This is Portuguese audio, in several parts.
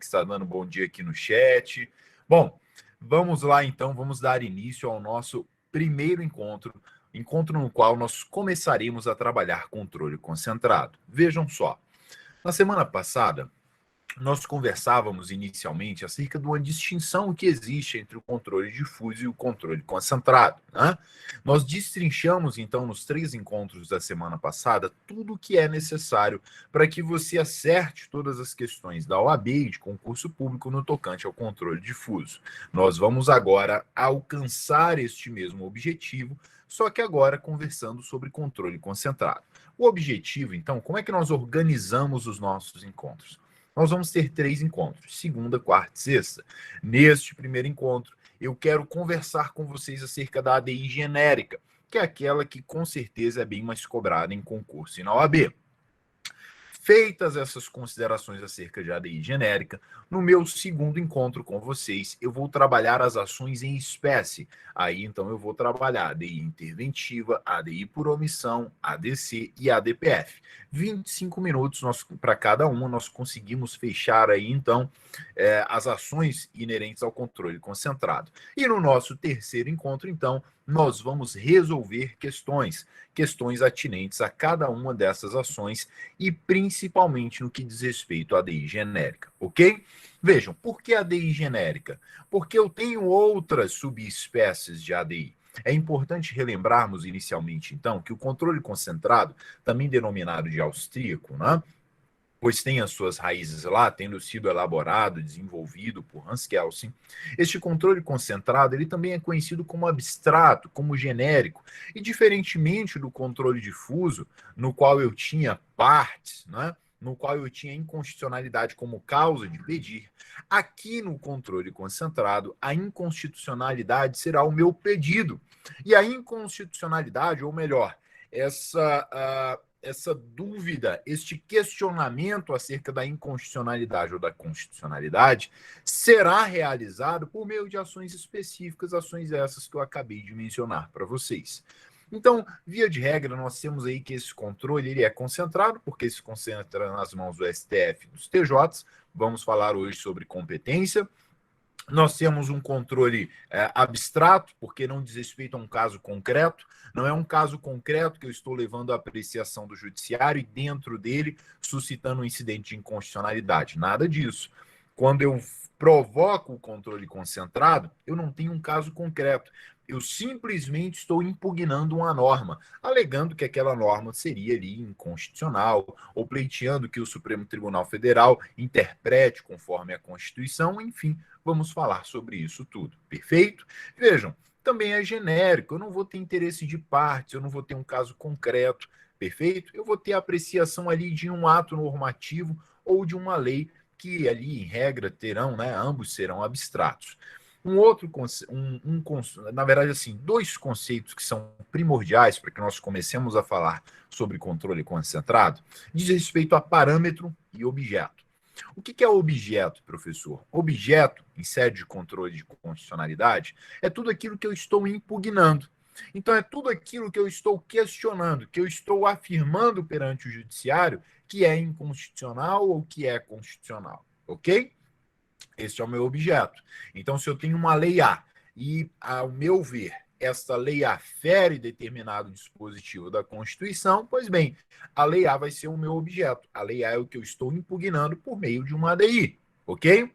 que está dando bom dia aqui no chat. Bom, vamos lá então, vamos dar início ao nosso primeiro encontro no qual nós começaremos a trabalhar controle concentrado. Vejam só, na semana passada, nós conversávamos inicialmente acerca de uma distinção que existe entre o controle difuso e o controle concentrado, né? Nós destrinchamos, então, nos 3 encontros da semana passada, tudo o que é necessário para que você acerte todas as questões da OAB e de concurso público no tocante ao controle difuso. Nós vamos agora alcançar este mesmo objetivo, só que agora conversando sobre controle concentrado. O objetivo, então, como é que nós organizamos os nossos encontros? Nós vamos ter 3 encontros, segunda, quarta e sexta. Neste primeiro encontro, eu quero conversar com vocês acerca da ADI genérica, que é aquela que com certeza é bem mais cobrada em concurso e na OAB. Feitas essas considerações acerca de ADI genérica, no meu segundo encontro com vocês, eu vou trabalhar as ações em espécie. Aí, então, eu vou trabalhar ADI interventiva, ADI por omissão, ADC e ADPF. 25 minutos para cada uma, nós conseguimos fechar aí, então, as ações inerentes ao controle concentrado. E no nosso terceiro encontro, então, nós vamos resolver questões atinentes a cada uma dessas ações e principalmente no que diz respeito à ADI genérica, ok? Vejam, por que ADI genérica? Porque eu tenho outras subespécies de ADI. É importante relembrarmos inicialmente, então, que o controle concentrado, também denominado de austríaco, né? Pois tem as suas raízes lá, tendo sido elaborado, desenvolvido por Hans Kelsen. Este controle concentrado, ele também é conhecido como abstrato, como genérico, e diferentemente do controle difuso, no qual eu tinha partes, né? No qual eu tinha inconstitucionalidade como causa de pedir, aqui no controle concentrado, a inconstitucionalidade será o meu pedido. E a inconstitucionalidade, ou melhor, essa dúvida, este questionamento acerca da inconstitucionalidade ou da constitucionalidade será realizado por meio de ações específicas, ações essas que eu acabei de mencionar para vocês. Então, via de regra, nós temos aí que esse controle ele é concentrado, porque se concentra nas mãos do STF e dos TJs. Vamos falar hoje sobre competência. Nós temos um controle abstrato, porque não diz respeito a um caso concreto. Não é um caso concreto que eu estou levando à apreciação do judiciário e dentro dele suscitando um incidente de inconstitucionalidade. Nada disso. Quando eu provoco o controle concentrado, eu não tenho um caso concreto. Eu simplesmente estou impugnando uma norma, alegando que aquela norma seria ali inconstitucional, ou pleiteando que o Supremo Tribunal Federal interprete conforme a Constituição, enfim, vamos falar sobre isso tudo, perfeito? Vejam, também é genérico, eu não vou ter interesse de partes, eu não vou ter um caso concreto, perfeito? Eu vou ter apreciação ali de um ato normativo ou de uma lei que ali, em regra, terão, né, ambos serão abstratos. Um outro, na verdade, assim, 2 conceitos que são primordiais para que nós comecemos a falar sobre controle concentrado, diz respeito a parâmetro e objeto. O que é objeto, professor? Objeto, em sede de controle de constitucionalidade, é tudo aquilo que eu estou impugnando. Então, é tudo aquilo que eu estou questionando, que eu estou afirmando perante o judiciário que é inconstitucional ou que é constitucional, ok? Esse é o meu objeto. Então, se eu tenho uma lei A e, ao meu ver, esta lei A fere determinado dispositivo da Constituição, pois bem, a lei A vai ser o meu objeto. A lei A é o que eu estou impugnando por meio de uma ADI, ok?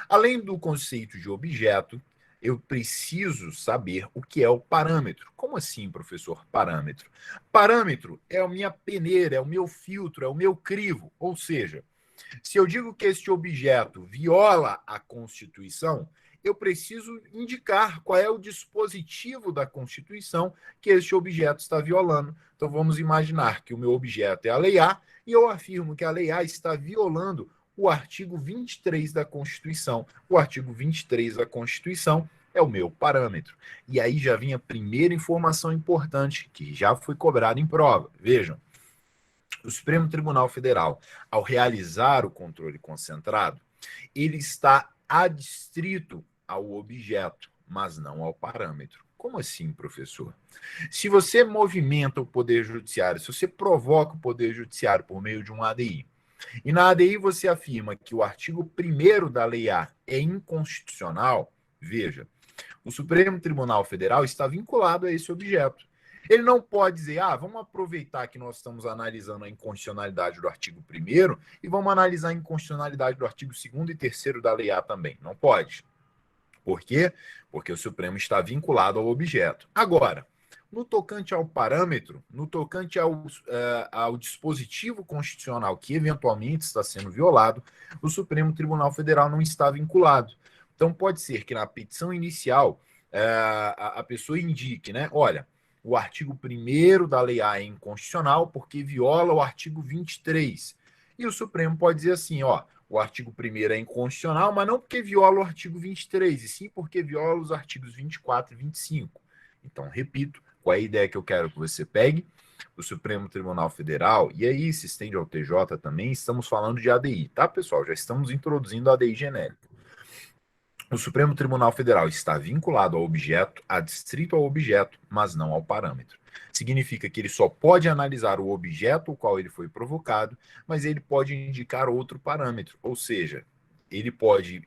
Além do conceito de objeto, eu preciso saber o que é o parâmetro. Como assim, professor, parâmetro? Parâmetro é a minha peneira, é o meu filtro, é o meu crivo, ou seja, se eu digo que este objeto viola a Constituição, eu preciso indicar qual é o dispositivo da Constituição que este objeto está violando. Então, vamos imaginar que o meu objeto é a Lei A e eu afirmo que a Lei A está violando o artigo 23 da Constituição. O artigo 23 da Constituição é o meu parâmetro. E aí já vem a primeira informação importante que já foi cobrada em prova. Vejam. O Supremo Tribunal Federal, ao realizar o controle concentrado, ele está adstrito ao objeto, mas não ao parâmetro. Como assim, professor? Se você movimenta o Poder Judiciário, se você provoca o Poder Judiciário por meio de um ADI, E na ADI você afirma que o artigo 1º da Lei A é inconstitucional, veja, o Supremo Tribunal Federal está vinculado a esse objeto. Ele não pode dizer, vamos aproveitar que nós estamos analisando a inconstitucionalidade do artigo 1º e vamos analisar a inconstitucionalidade do artigo 2º e 3º da Lei A também. Não pode. Por quê? Porque o Supremo está vinculado ao objeto. Agora, no tocante ao parâmetro, no tocante ao dispositivo constitucional que eventualmente está sendo violado, o Supremo Tribunal Federal não está vinculado. Então, pode ser que na petição inicial a pessoa indique, né? Olha, o artigo 1º da Lei A é inconstitucional porque viola o artigo 23. E o Supremo pode dizer assim, o artigo 1º é inconstitucional, mas não porque viola o artigo 23, e sim porque viola os artigos 24 e 25. Então, repito, qual é a ideia que eu quero que você pegue? O Supremo Tribunal Federal, e aí se estende ao TJ também, estamos falando de ADI, tá, pessoal? Já estamos introduzindo a ADI genérica. O Supremo Tribunal Federal está vinculado ao objeto, adstrito ao objeto, mas não ao parâmetro. Significa que ele só pode analisar o objeto o qual ele foi provocado, mas ele pode indicar outro parâmetro, ou seja, ele pode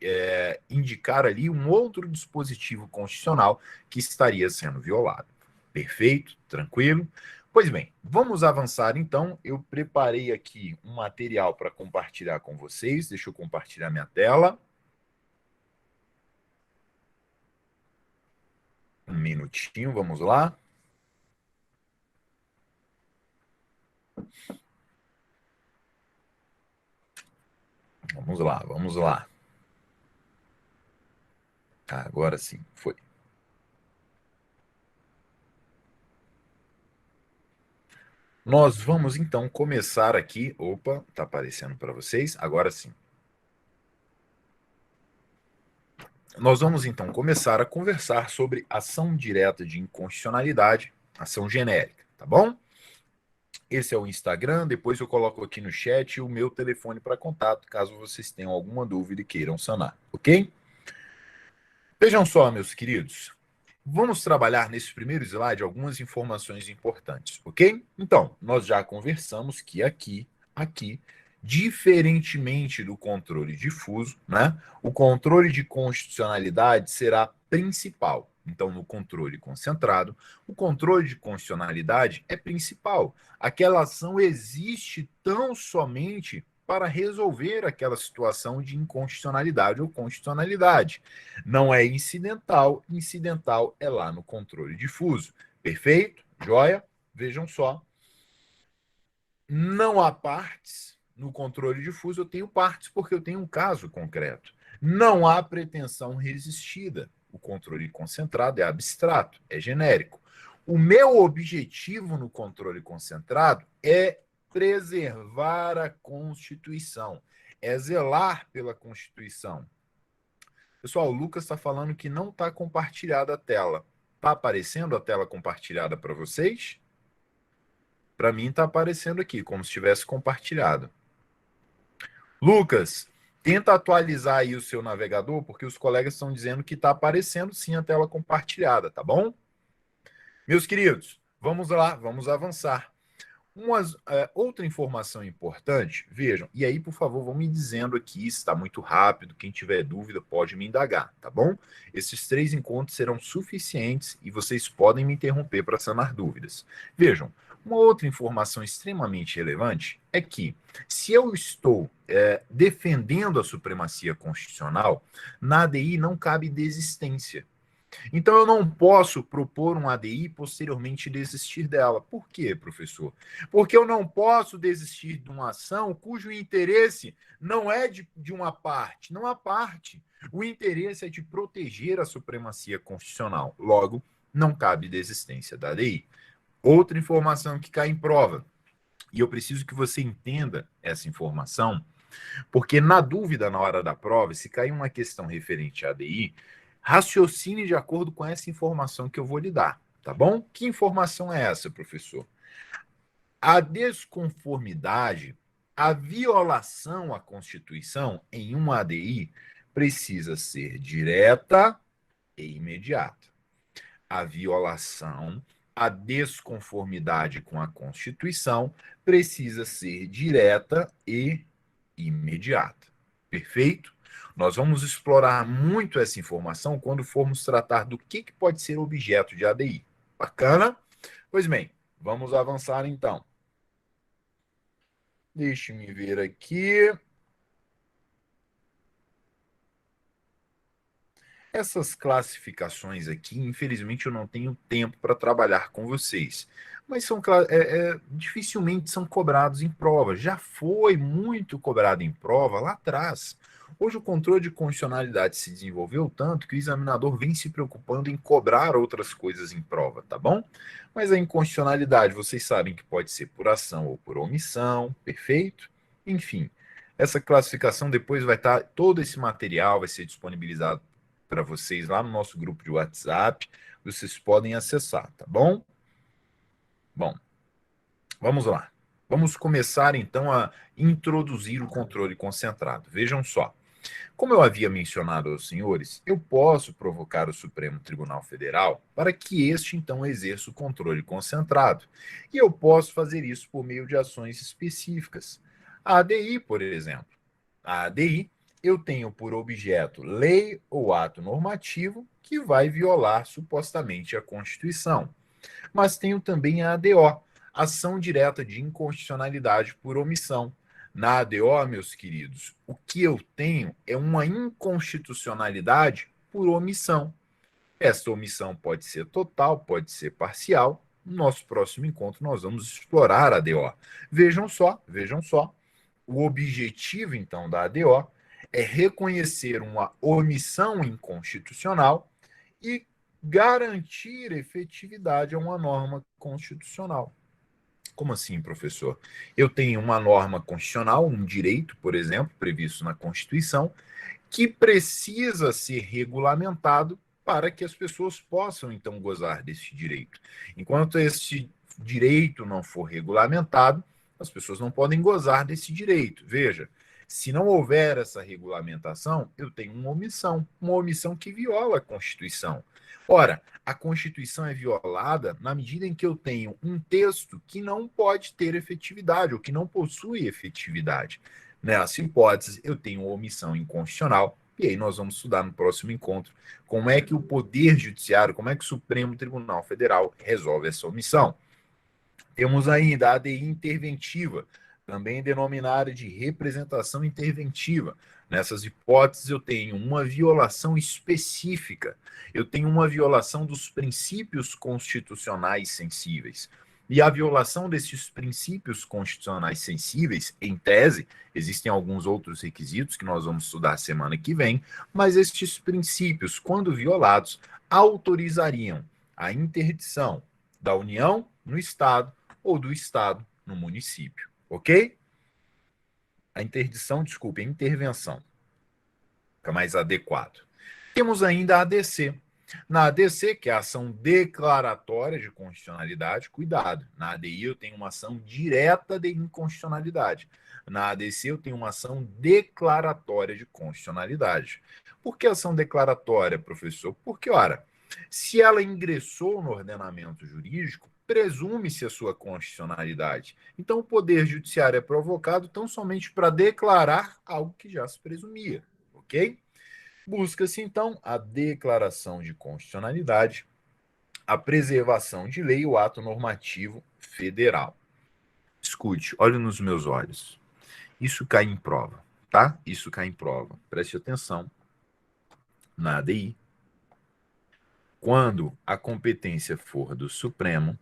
indicar ali um outro dispositivo constitucional que estaria sendo violado. Perfeito? Tranquilo? Pois bem, vamos avançar então. Eu preparei aqui um material para compartilhar com vocês. Deixa eu compartilhar minha tela. Um minutinho, vamos lá. Vamos lá, vamos lá. Agora sim, foi. Nós vamos então começar aqui. Opa, tá aparecendo para vocês. Agora sim. Nós vamos então começar a conversar sobre ação direta de inconstitucionalidade, ação genérica, tá bom? Esse é o Instagram, depois eu coloco aqui no chat o meu telefone para contato, caso vocês tenham alguma dúvida e queiram sanar, ok? Vejam só, meus queridos, vamos trabalhar nesse primeiro slide algumas informações importantes, ok? Então, nós já conversamos que aqui, diferentemente do controle difuso, né, o controle de constitucionalidade será principal. Então, no controle concentrado, o controle de constitucionalidade é principal. Aquela ação existe tão somente para resolver aquela situação de inconstitucionalidade ou constitucionalidade. Não é incidental, incidental é lá no controle difuso. Perfeito? Joia? Vejam só. Não há partes no controle difuso, eu tenho partes porque eu tenho um caso concreto. Não há pretensão resistida. O controle concentrado é abstrato, é genérico. O meu objetivo no controle concentrado é preservar a Constituição, é zelar pela Constituição. Pessoal, o Lucas está falando que não está compartilhada a tela. Está aparecendo a tela compartilhada para vocês? Para mim está aparecendo aqui, como se tivesse compartilhado. Lucas, tenta atualizar aí o seu navegador, porque os colegas estão dizendo que está aparecendo sim a tela compartilhada, tá bom? Meus queridos, vamos lá, vamos avançar. Outra informação importante, vejam, e aí, por favor, vão me dizendo aqui se está muito rápido, quem tiver dúvida pode me indagar, tá bom? Esses 3 encontros serão suficientes e vocês podem me interromper para sanar dúvidas. Vejam, uma outra informação extremamente relevante é que, se eu estou defendendo a supremacia constitucional, na ADI não cabe desistência. Então, eu não posso propor um ADI e posteriormente desistir dela. Por quê, professor? Porque eu não posso desistir de uma ação cujo interesse não é de uma parte, não há parte. O interesse é de proteger a supremacia constitucional. Logo, não cabe desistência da ADI. Outra informação que cai em prova, e eu preciso que você entenda essa informação, porque na dúvida, na hora da prova, se cair uma questão referente à ADI, raciocine de acordo com essa informação que eu vou lhe dar, tá bom? Que informação é essa, professor? A desconformidade, a violação à Constituição em uma ADI precisa ser direta e imediata. A violação, a desconformidade com a Constituição precisa ser direta e imediata. Perfeito? Nós vamos explorar muito essa informação quando formos tratar do que pode ser objeto de ADI. Bacana? Pois bem, vamos avançar então. Deixe-me ver aqui. Essas classificações aqui, infelizmente, eu não tenho tempo para trabalhar com vocês, mas dificilmente são cobrados em prova. Já foi muito cobrado em prova lá atrás. Hoje o controle de condicionalidade se desenvolveu tanto que o examinador vem se preocupando em cobrar outras coisas em prova, tá bom? Mas a incondicionalidade, vocês sabem que pode ser por ação ou por omissão, perfeito? Enfim, essa classificação depois vai estar, todo esse material vai ser disponibilizado para vocês lá no nosso grupo de WhatsApp. Vocês podem acessar, tá bom? Bom, vamos lá. Vamos começar então a introduzir o controle concentrado. Vejam só. Como eu havia mencionado aos senhores, eu posso provocar o Supremo Tribunal Federal para que este então exerça o controle concentrado. E eu posso fazer isso por meio de ações específicas. A ADI, por exemplo. A ADI, eu tenho por objeto lei ou ato normativo que vai violar supostamente a Constituição. Mas tenho também a ADO, ação direta de inconstitucionalidade por omissão. Na ADO, meus queridos, o que eu tenho é uma inconstitucionalidade por omissão. Essa omissão pode ser total, pode ser parcial. No nosso próximo encontro, nós vamos explorar a ADO. Vejam só, vejam só. O objetivo, então, da ADO é reconhecer uma omissão inconstitucional e garantir efetividade a uma norma constitucional. Como assim, professor? Eu tenho uma norma constitucional, um direito, por exemplo, previsto na Constituição, que precisa ser regulamentado para que as pessoas possam, então, gozar desse direito. Enquanto esse direito não for regulamentado, as pessoas não podem gozar desse direito. Veja, se não houver essa regulamentação, eu tenho uma omissão que viola a Constituição. Ora, a Constituição é violada na medida em que eu tenho um texto que não pode ter efetividade, ou que não possui efetividade. Nessa hipótese, eu tenho uma omissão inconstitucional, e aí nós vamos estudar no próximo encontro como é que o Poder Judiciário, como é que o Supremo Tribunal Federal resolve essa omissão. Temos ainda a ADI interventiva, também denominada de representação interventiva. Nessas hipóteses, eu tenho uma violação específica, eu tenho uma violação dos princípios constitucionais sensíveis. E a violação desses princípios constitucionais sensíveis, em tese, existem alguns outros requisitos que nós vamos estudar semana que vem, mas estes princípios, quando violados, autorizariam a interdição da União no Estado ou do Estado no município, ok? A interdição, desculpe, a intervenção. Fica mais adequado. Temos ainda a ADC. Na ADC, que é a ação declaratória de constitucionalidade, cuidado. Na ADI eu tenho uma ação direta de inconstitucionalidade. Na ADC eu tenho uma ação declaratória de constitucionalidade. Por que ação declaratória, professor? Porque, ora, se ela ingressou no ordenamento jurídico, presume-se a sua constitucionalidade. Então, o Poder Judiciário é provocado tão somente para declarar algo que já se presumia, ok? Busca-se, então, a declaração de constitucionalidade, a preservação de lei e o ato normativo federal. Escute, olhe nos meus olhos. Isso cai em prova, tá? Isso cai em prova. Preste atenção. Na ADI, quando a competência for do Supremo.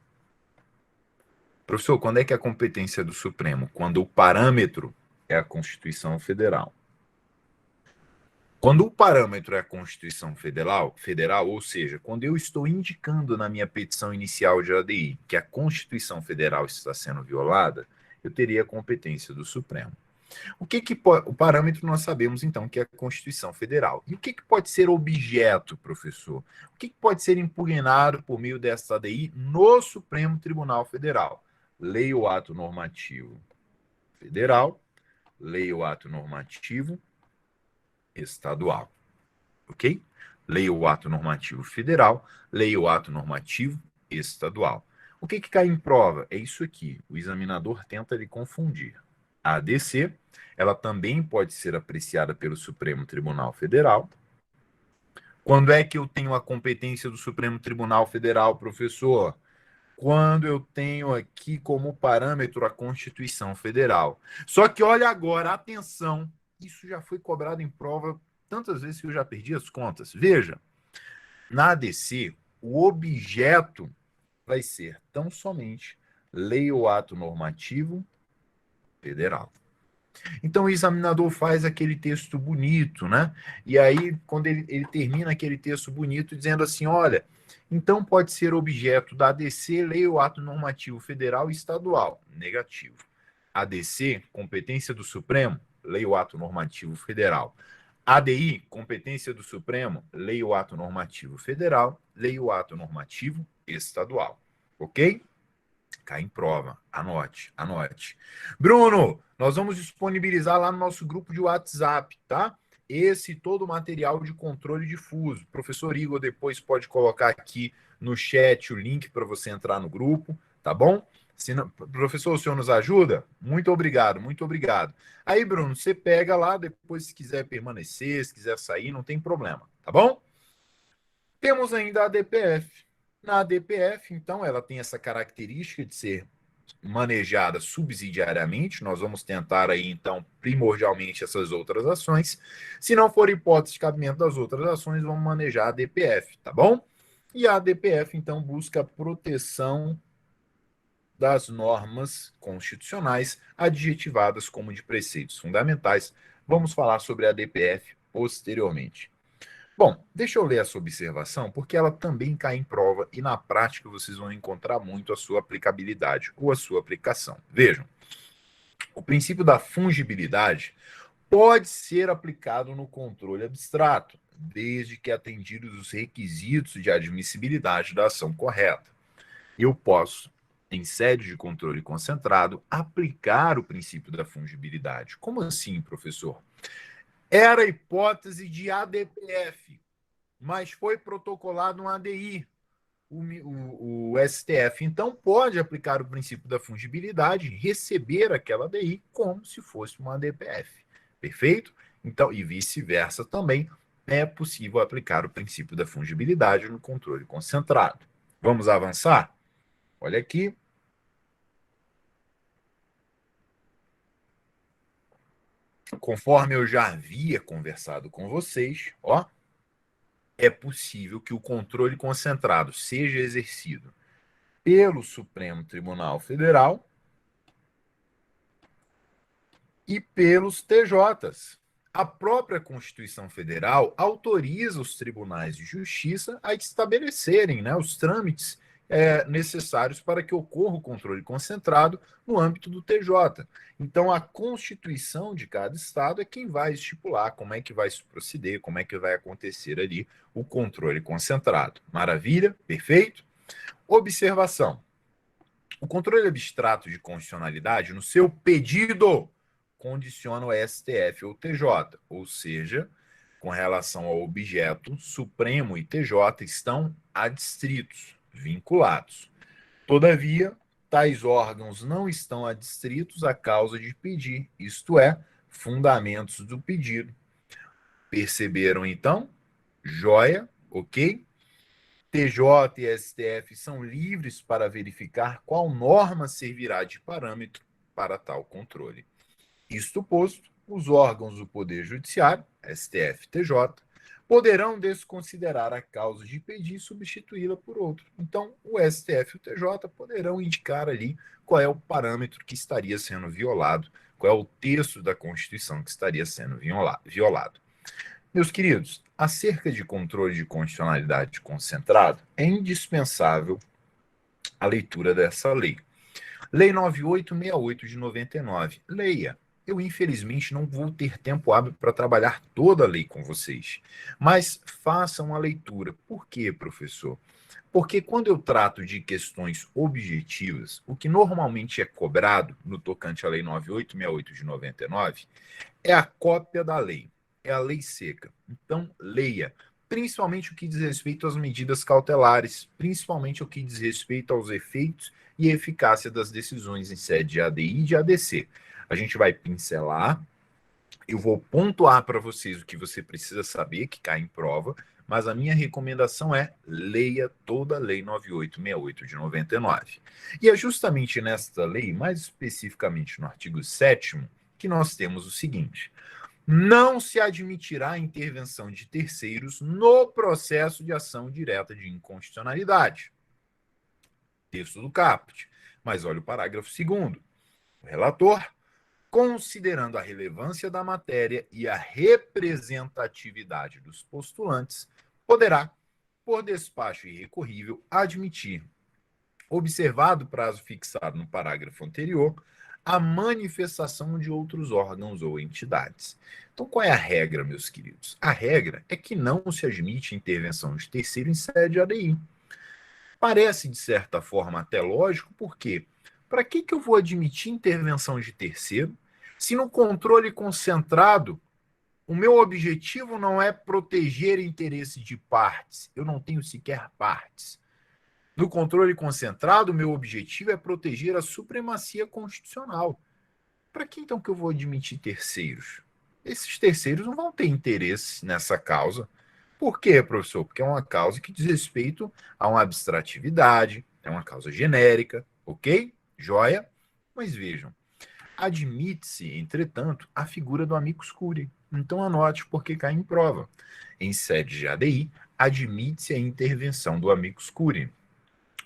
Professor, quando é que a competência é do Supremo? Quando o parâmetro é a Constituição Federal. Quando o parâmetro é a Constituição Federal, ou seja, quando eu estou indicando na minha petição inicial de ADI que a Constituição Federal está sendo violada, eu teria a competência do Supremo. O parâmetro nós sabemos, então, que é a Constituição Federal. E o que pode ser objeto, professor? O que pode ser impugnado por meio dessa ADI no Supremo Tribunal Federal? Lei ou ato normativo federal, lei ou ato normativo estadual. Ok? Lei ou ato normativo federal, lei ou ato normativo estadual. O que cai em prova? É isso aqui. O examinador tenta lhe confundir. A ADC ela também pode ser apreciada pelo Supremo Tribunal Federal. Quando é que eu tenho a competência do Supremo Tribunal Federal, professor? Quando eu tenho aqui como parâmetro a Constituição Federal. Só que olha agora, atenção, isso já foi cobrado em prova tantas vezes que eu já perdi as contas. Veja, na ADC, o objeto vai ser tão somente lei ou ato normativo federal. Então o examinador faz aquele texto bonito, né? E aí, quando ele termina aquele texto bonito, dizendo assim: olha, então pode ser objeto da ADC, lei ou ato normativo federal e estadual. Negativo. ADC, competência do Supremo, lei ou ato normativo federal. ADI, competência do Supremo, lei ou ato normativo federal, lei ou ato normativo estadual. Ok? Cai em prova. Anote, anote. Bruno, nós vamos disponibilizar lá no nosso grupo de WhatsApp, tá? Esse todo o material de controle difuso. Professor Igor depois pode colocar aqui no chat o link para você entrar no grupo, tá bom? Não, professor, o senhor nos ajuda? Muito obrigado, muito obrigado. Aí, Bruno, você pega lá, depois se quiser permanecer, se quiser sair, não tem problema, tá bom? Temos ainda a DPF. Na DPF, então, ela tem essa característica de ser manejada subsidiariamente. Nós vamos tentar aí, então, primordialmente essas outras ações. Se não for hipótese de cabimento das outras ações, vamos manejar a DPF, tá bom? E a DPF, então, busca a proteção das normas constitucionais adjetivadas como de preceitos fundamentais. Vamos falar sobre a DPF posteriormente. Bom, deixa eu ler essa observação, porque ela também cai em prova e na prática vocês vão encontrar muito a sua aplicabilidade ou a sua aplicação. Vejam, o princípio da fungibilidade pode ser aplicado no controle abstrato, desde que atendidos os requisitos de admissibilidade da ação correta. Eu posso, em sede de controle concentrado, aplicar o princípio da fungibilidade. Como assim, professor? Era a hipótese de ADPF, mas foi protocolado um ADI. O STF, então, pode aplicar o princípio da fungibilidade, receber aquela ADI como se fosse uma ADPF. Perfeito? Então, e vice-versa também, é possível aplicar o princípio da fungibilidade no controle concentrado. Vamos avançar? Olha aqui. Conforme eu já havia conversado com vocês, ó, é possível que o controle concentrado seja exercido pelo Supremo Tribunal Federal e pelos TJs. A própria Constituição Federal autoriza os tribunais de justiça a estabelecerem, né, os trâmites necessários para que ocorra o controle concentrado no âmbito do TJ. Então, a Constituição de cada estado é quem vai estipular como é que vai se proceder, como é que vai acontecer ali o controle concentrado. Maravilha? Perfeito? Observação. O controle abstrato de constitucionalidade, no seu pedido, condiciona o STF ou TJ, ou seja, com relação ao objeto, Supremo e TJ estão adstritos, vinculados. Todavia, tais órgãos não estão adstritos à causa de pedir, isto é, fundamentos do pedido. Perceberam, então? Joia, ok? TJ e STF são livres para verificar qual norma servirá de parâmetro para tal controle. Isto posto, os órgãos do Poder Judiciário, STF e TJ, poderão desconsiderar a causa de pedir e substituí-la por outro. Então, o STF e o TJ poderão indicar ali qual é o parâmetro que estaria sendo violado, qual é o texto da Constituição que estaria sendo violado. Meus queridos, acerca de controle de constitucionalidade concentrado, é indispensável a leitura dessa lei. Lei 9868 de 99. Leia. Eu, infelizmente, não vou ter tempo hábil para trabalhar toda a lei com vocês, mas façam a leitura. Por quê, professor? Porque quando eu trato de questões objetivas, o que normalmente é cobrado no tocante à Lei 9868 de 99 é a cópia da lei, é a lei seca. Então, leia, principalmente o que diz respeito às medidas cautelares, principalmente o que diz respeito aos efeitos e eficácia das decisões em sede de ADI e de ADC. A gente vai pincelar, eu vou pontuar para vocês o que você precisa saber, que cai em prova, mas a minha recomendação é leia toda a Lei 9868 de 99. E é justamente nesta lei, mais especificamente no artigo 7º, que nós temos o seguinte: não se admitirá a intervenção de terceiros no processo de ação direta de inconstitucionalidade. Texto do caput. Mas olha o parágrafo 2º. O relator, considerando a relevância da matéria e a representatividade dos postulantes, poderá, por despacho irrecorrível, admitir, observado o prazo fixado no parágrafo anterior, a manifestação de outros órgãos ou entidades. Então, qual é a regra, meus queridos? A regra é que não se admite intervenção de terceiro em sede de ADI. Parece, de certa forma, até lógico, porque para que eu vou admitir intervenção de terceiro se no controle concentrado o meu objetivo não é proteger interesse de partes, eu não tenho sequer partes. No controle concentrado, o meu objetivo é proteger a supremacia constitucional. Para que então que eu vou admitir terceiros? Esses terceiros não vão ter interesse nessa causa. Por quê, professor? Porque é uma causa que diz respeito a uma abstratividade, é uma causa genérica, ok? Joia? Mas vejam, admite-se, entretanto, a figura do amicus curiae. Então anote porque cai em prova. Em sede de ADI, admite-se a intervenção do amicus curiae.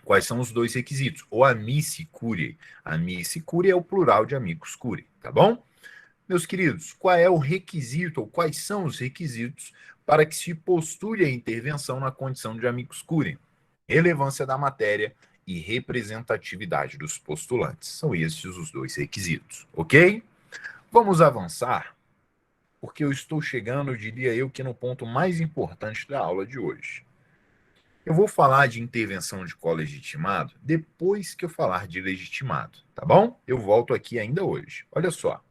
Quais são os dois requisitos? O amici curiae. Amici curiae é o plural de amicus curiae, tá bom? Meus queridos, qual é o requisito, ou quais são os requisitos para que se postule a intervenção na condição de amicus curiae? Relevância da matéria e representatividade dos postulantes. São esses os dois requisitos, ok? Vamos avançar, porque eu estou chegando, diria eu, que no ponto mais importante da aula de hoje. Eu vou falar de intervenção de colegitimado depois que eu falar de legitimado, tá bom? Eu volto aqui ainda hoje. Olha só.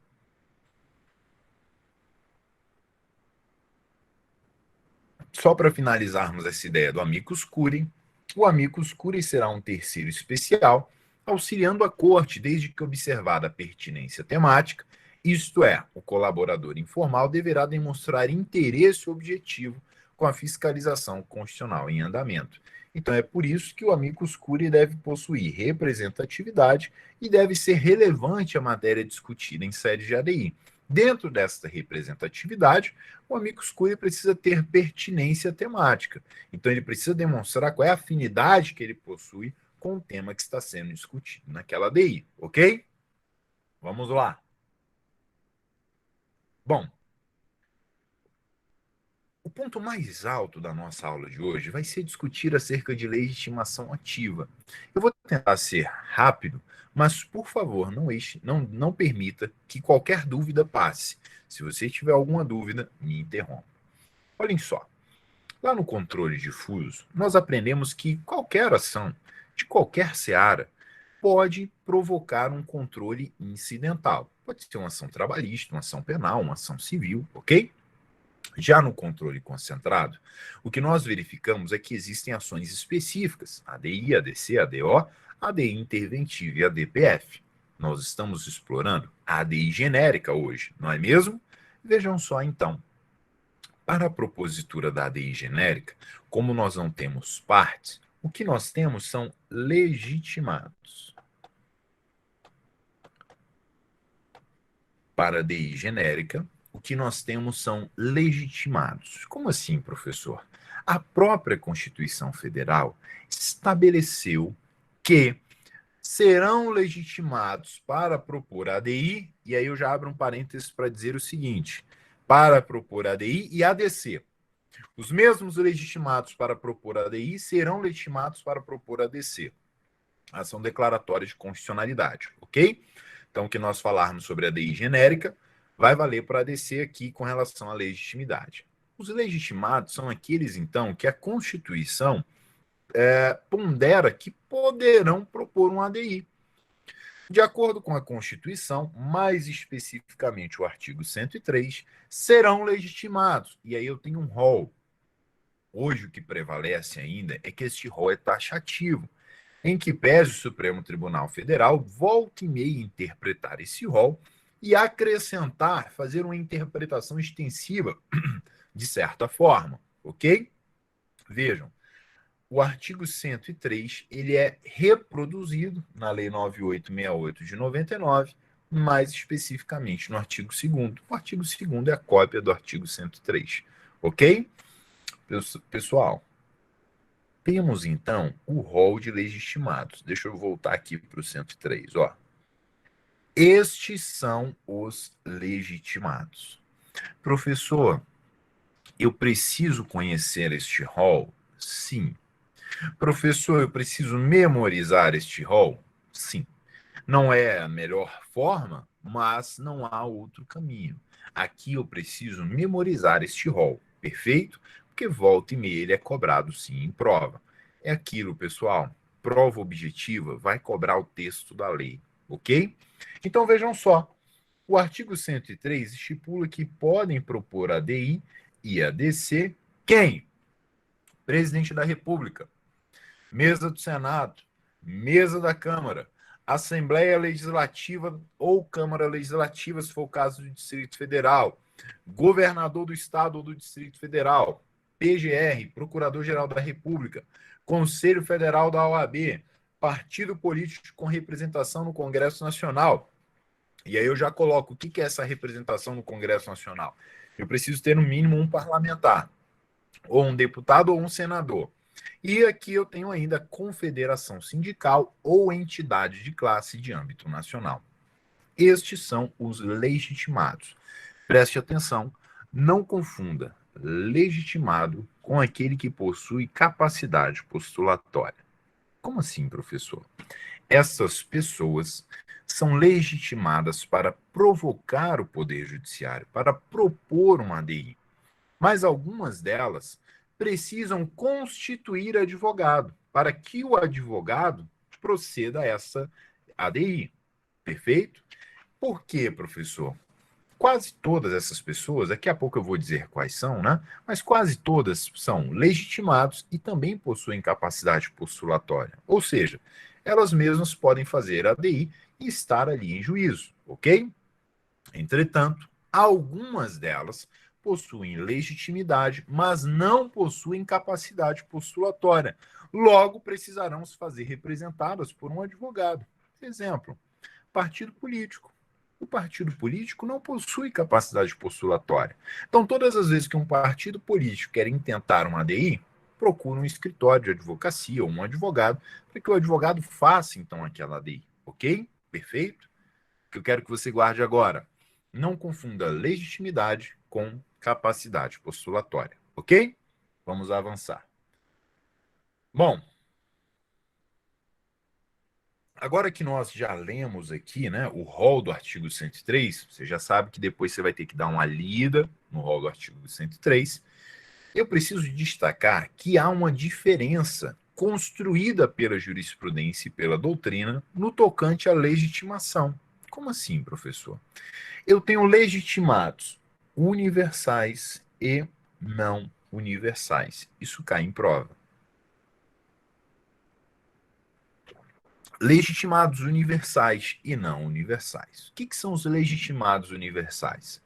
Só para finalizarmos essa ideia do amicus curiae, o amicus curiae será um terceiro especial, auxiliando a corte desde que observada a pertinência temática, isto é, o colaborador informal deverá demonstrar interesse objetivo com a fiscalização constitucional em andamento. Então é por isso que o amicus curiae deve possuir representatividade e deve ser relevante à matéria discutida em sede de ADI. Dentro desta representatividade, o amicus curiae precisa ter pertinência temática. Então, ele precisa demonstrar qual é a afinidade que ele possui com o tema que está sendo discutido naquela ADI, ok? Vamos lá. Bom, o ponto mais alto da nossa aula de hoje vai ser discutir acerca de legitimação ativa. Eu vou tentar ser rápido, mas, por favor, não permita que qualquer dúvida passe. Se você tiver alguma dúvida, me interrompa. Olhem só. Lá no controle difuso, nós aprendemos que qualquer ação, de qualquer seara, pode provocar um controle incidental. Pode ser uma ação trabalhista, uma ação penal, uma ação civil, ok? Já no controle concentrado, o que nós verificamos é que existem ações específicas, ADI, ADC, ADO, ADI interventiva e ADPF. Nós estamos explorando a ADI genérica hoje, não é mesmo? Vejam só então. Para a propositura da ADI genérica, como nós não temos partes, o que nós temos são legitimados. Para a ADI genérica, o que nós temos são legitimados. Como assim, professor? A própria Constituição Federal estabeleceu que serão legitimados para propor ADI, e aí eu já abro um parênteses para dizer o seguinte, para propor ADI e ADC. Os mesmos legitimados para propor ADI serão legitimados para propor ADC. Ação declaratória de constitucionalidade, ok? Então, o que nós falarmos sobre a ADI genérica vai valer para a ADC aqui com relação à legitimidade. Os legitimados são aqueles, então, que a Constituição pondera que poderão propor um ADI. De acordo com a Constituição, mais especificamente o artigo 103, serão legitimados. E aí eu tenho um rol. Hoje o que prevalece ainda é que este rol é taxativo, em que pese o Supremo Tribunal Federal volta e meia interpretar esse rol e acrescentar, fazer uma interpretação extensiva de certa forma, ok? Vejam, o artigo 103 ele é reproduzido na Lei 9868 de 99, mais especificamente no artigo 2º. O artigo 2º é a cópia do artigo 103, ok? Pessoal, temos então o rol de legitimados. Deixa eu voltar aqui para o 103, ó. Estes são os legitimados. Professor, eu preciso conhecer este rol? Sim. Professor, eu preciso memorizar este rol? Sim. Não é a melhor forma, mas não há outro caminho. Aqui eu preciso memorizar este rol, perfeito? Porque volta e meia ele é cobrado sim em prova. É aquilo, pessoal. Prova objetiva vai cobrar o texto da lei, ok? Então vejam só. O artigo 103 estipula que podem propor ADI e ADC quem? Presidente da República, mesa do Senado, mesa da Câmara, Assembleia Legislativa ou Câmara Legislativa, se for o caso do Distrito Federal, governador do Estado ou do Distrito Federal, PGR, Procurador-Geral da República, Conselho Federal da OAB, partido político com representação no Congresso Nacional. E aí eu já coloco o que é essa representação no Congresso Nacional. Eu preciso ter no mínimo um parlamentar, ou um deputado ou um senador. E aqui eu tenho ainda confederação sindical ou entidade de classe de âmbito nacional. Estes são os legitimados. Preste atenção, não confunda legitimado com aquele que possui capacidade postulatória. Como assim, professor? Essas pessoas são legitimadas para provocar o Poder Judiciário, para propor uma ADI. Mas algumas delas precisam constituir advogado, para que o advogado proceda a essa ADI. Perfeito? Por quê, professor? Quase todas essas pessoas, daqui a pouco eu vou dizer quais são, né? Mas quase todas são legitimados e também possuem capacidade postulatória. Ou seja, elas mesmas podem fazer ADI e estar ali em juízo, ok? Entretanto, algumas delas possuem legitimidade, mas não possuem capacidade postulatória. Logo, precisarão se fazer representadas por um advogado. Exemplo, partido político. O partido político não possui capacidade postulatória. Então, todas as vezes que um partido político quer intentar uma ADI, procura um escritório de advocacia ou um advogado, para que o advogado faça, então, aquela ADI. Ok? Perfeito? O que eu quero que você guarde agora. Não confunda legitimidade com capacidade postulatória. Ok? Vamos avançar. Bom, agora que nós já lemos aqui, né, o rol do artigo 103, você já sabe que depois você vai ter que dar uma lida no rol do artigo 103. Eu preciso destacar que há uma diferença construída pela jurisprudência e pela doutrina no tocante à legitimação. Como assim, professor? Eu tenho legitimados universais e não universais. Isso cai em prova. Legitimados universais e não universais. O que são os legitimados universais?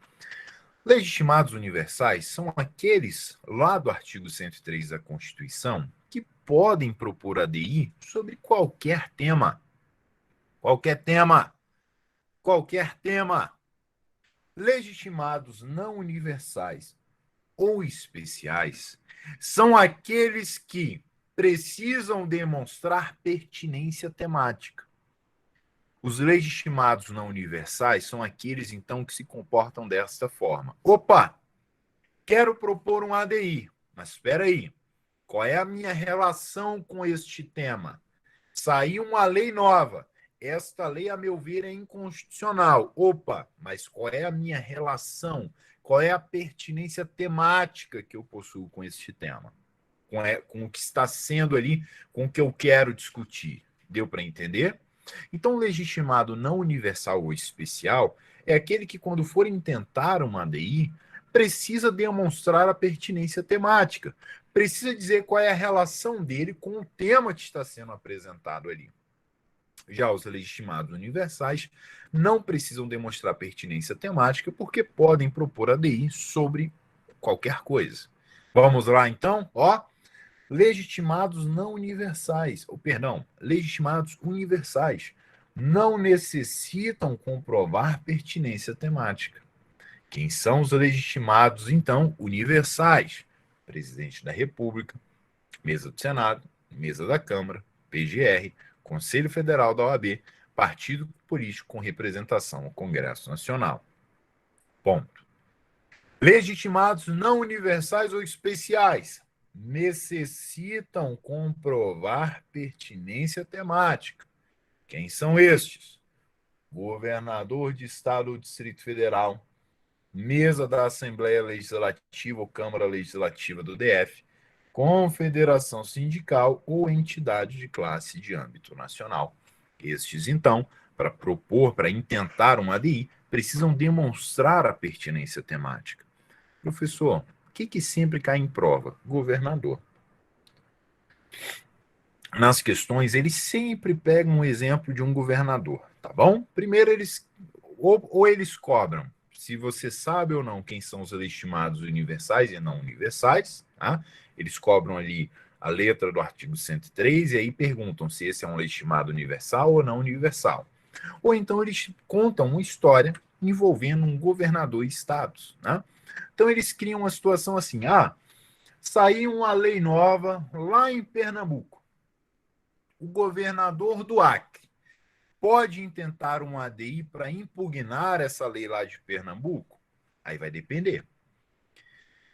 Legitimados universais são aqueles, lá do artigo 103 da Constituição, que podem propor ADI sobre qualquer tema. Qualquer tema. Qualquer tema. Legitimados não universais ou especiais são aqueles que precisam demonstrar pertinência temática. Os legitimados não universais são aqueles, então, que se comportam desta forma. Opa, quero propor um ADI, mas espera aí, qual é a minha relação com este tema? Saiu uma lei nova. Esta lei, a meu ver, é inconstitucional. Opa, mas qual é a minha relação? Qual é a pertinência temática que eu possuo com este tema? Com o que está sendo ali, com o que eu quero discutir. Deu para entender? Então, o legitimado não universal ou especial é aquele que, quando for intentar uma ADI, precisa demonstrar a pertinência temática, precisa dizer qual é a relação dele com o tema que está sendo apresentado ali. Já os legitimados universais não precisam demonstrar pertinência temática porque podem propor ADI sobre qualquer coisa. Vamos lá, então? Ó, legitimados não universais, ou perdão, legitimados universais não necessitam comprovar pertinência temática. Quem são os legitimados, então, universais? Presidente da República, mesa do Senado, mesa da Câmara, PGR, Conselho Federal da OAB, partido político com representação no Congresso Nacional. Ponto. Legitimados não universais ou especiais necessitam comprovar pertinência temática. Quem são estes? Governador de Estado ou Distrito Federal, mesa da Assembleia Legislativa ou Câmara Legislativa do DF, confederação sindical ou entidade de classe de âmbito nacional. Estes, então, para intentar um ADI, precisam demonstrar a pertinência temática. Professor, o que sempre cai em prova? Governador. Nas questões, eles sempre pegam um exemplo de um governador, tá bom? Primeiro, eles ou eles cobram se você sabe ou não quem são os legitimados universais e não universais, tá? Eles cobram ali a letra do artigo 103 e aí perguntam se esse é um legitimado universal ou não universal. Ou então eles contam uma história envolvendo um governador e estados, né? Então eles criam uma situação assim, saiu uma lei nova lá em Pernambuco. O governador do Acre pode intentar um ADI para impugnar essa lei lá de Pernambuco? Aí vai depender.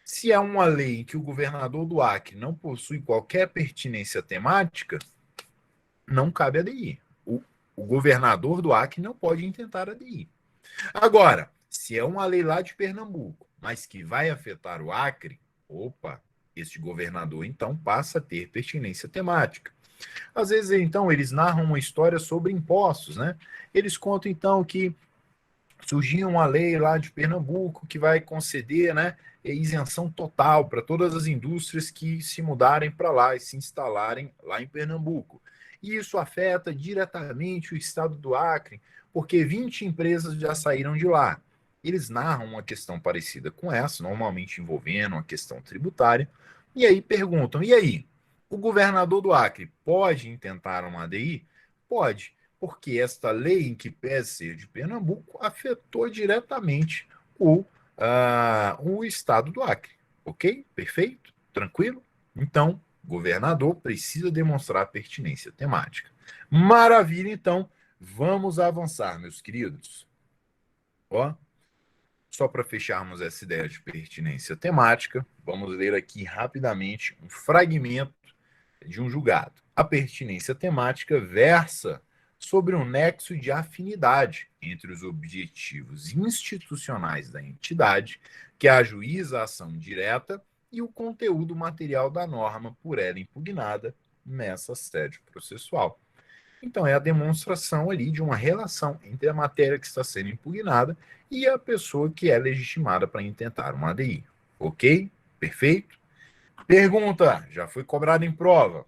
Se é uma lei em que o governador do Acre não possui qualquer pertinência temática, não cabe ADI. O governador do Acre não pode intentar ADI. Agora, se é uma lei lá de Pernambuco, mas que vai afetar o Acre, este governador, então, passa a ter pertinência temática. Às vezes, então, eles narram uma história sobre impostos, né? Eles contam, então, que surgiu uma lei lá de Pernambuco que vai conceder, né, isenção total para todas as indústrias que se mudarem para lá e se instalarem lá em Pernambuco. E isso afeta diretamente o estado do Acre, porque 20 empresas já saíram de lá. Eles narram uma questão parecida com essa, normalmente envolvendo uma questão tributária, e aí perguntam, e aí, o governador do Acre pode intentar uma ADI? Pode, porque esta lei, em que pese ser de Pernambuco, afetou diretamente o estado do Acre. Ok? Perfeito? Tranquilo? Então, governador precisa demonstrar pertinência temática. Maravilha, então, vamos avançar, meus queridos. Ó, só para fecharmos essa ideia de pertinência temática, vamos ler aqui rapidamente um fragmento de um julgado. A pertinência temática versa sobre um nexo de afinidade entre os objetivos institucionais da entidade, que ajuíza a ação direta, e o conteúdo material da norma por ela impugnada nessa sede processual. Então, é a demonstração ali de uma relação entre a matéria que está sendo impugnada e a pessoa que é legitimada para intentar uma ADI. Ok? Perfeito? Pergunta: já foi cobrado em prova.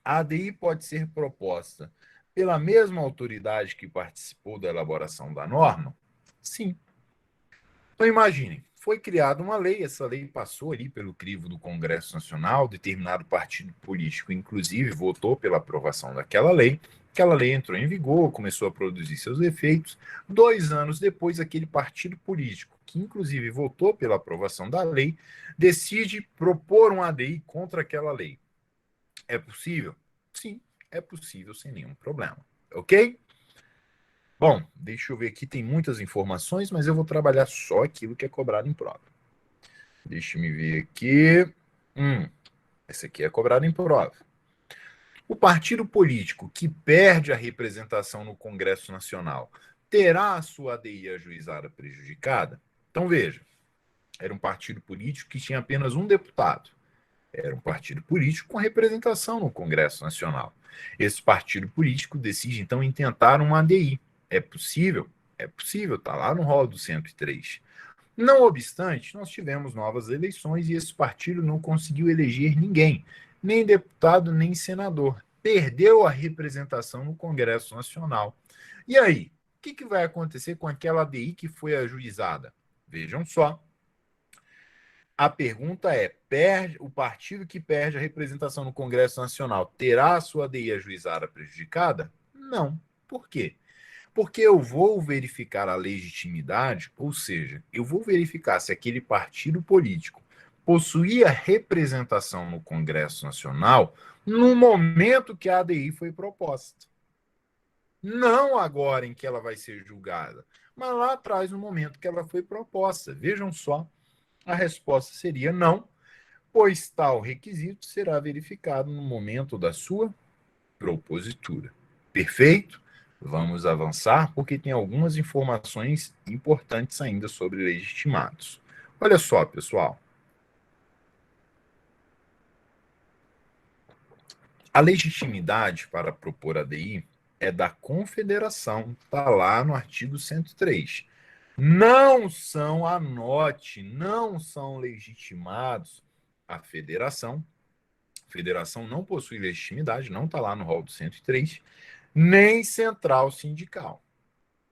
A ADI pode ser proposta pela mesma autoridade que participou da elaboração da norma? Sim. Então, imaginem, foi criada uma lei, essa lei passou ali pelo crivo do Congresso Nacional, determinado partido político, inclusive, votou pela aprovação daquela lei. Aquela lei entrou em vigor, começou a produzir seus efeitos. 2 anos depois, aquele partido político, que inclusive votou pela aprovação da lei, decide propor um ADI contra aquela lei. É possível? Sim, é possível sem nenhum problema. Ok? Bom, deixa eu ver aqui, tem muitas informações, mas eu vou trabalhar só aquilo que é cobrado em prova. Deixa eu me ver aqui. Esse aqui é cobrado em prova. O partido político que perde a representação no Congresso Nacional terá a sua ADI ajuizada prejudicada? Então, veja, era um partido político que tinha apenas um deputado. Era um partido político com representação no Congresso Nacional. Esse partido político decide, então, intentar uma ADI. É possível? É possível, está lá no rol do 103. Não obstante, nós tivemos novas eleições e esse partido não conseguiu eleger ninguém, nem deputado, nem senador. perdeu a representação no Congresso Nacional. E aí, o que vai acontecer com aquela ADI que foi ajuizada? Vejam só. A pergunta é: o partido que perde a representação no Congresso Nacional terá a sua ADI ajuizada prejudicada? Não. Por quê? Porque eu vou verificar a legitimidade, ou seja, eu vou verificar se aquele partido político possuía representação no Congresso Nacional no momento que a ADI foi proposta. Não agora em que ela vai ser julgada, mas lá atrás, no momento que ela foi proposta. Vejam só, a resposta seria não, pois tal requisito será verificado no momento da sua propositura. Perfeito? Vamos avançar, porque tem algumas informações importantes ainda sobre legitimados. Olha só, pessoal. A legitimidade para propor ADI é da Confederação, está lá no artigo 103. Não são, anote, não são legitimados a federação. A federação não possui legitimidade, não está lá no rol do 103, nem central sindical.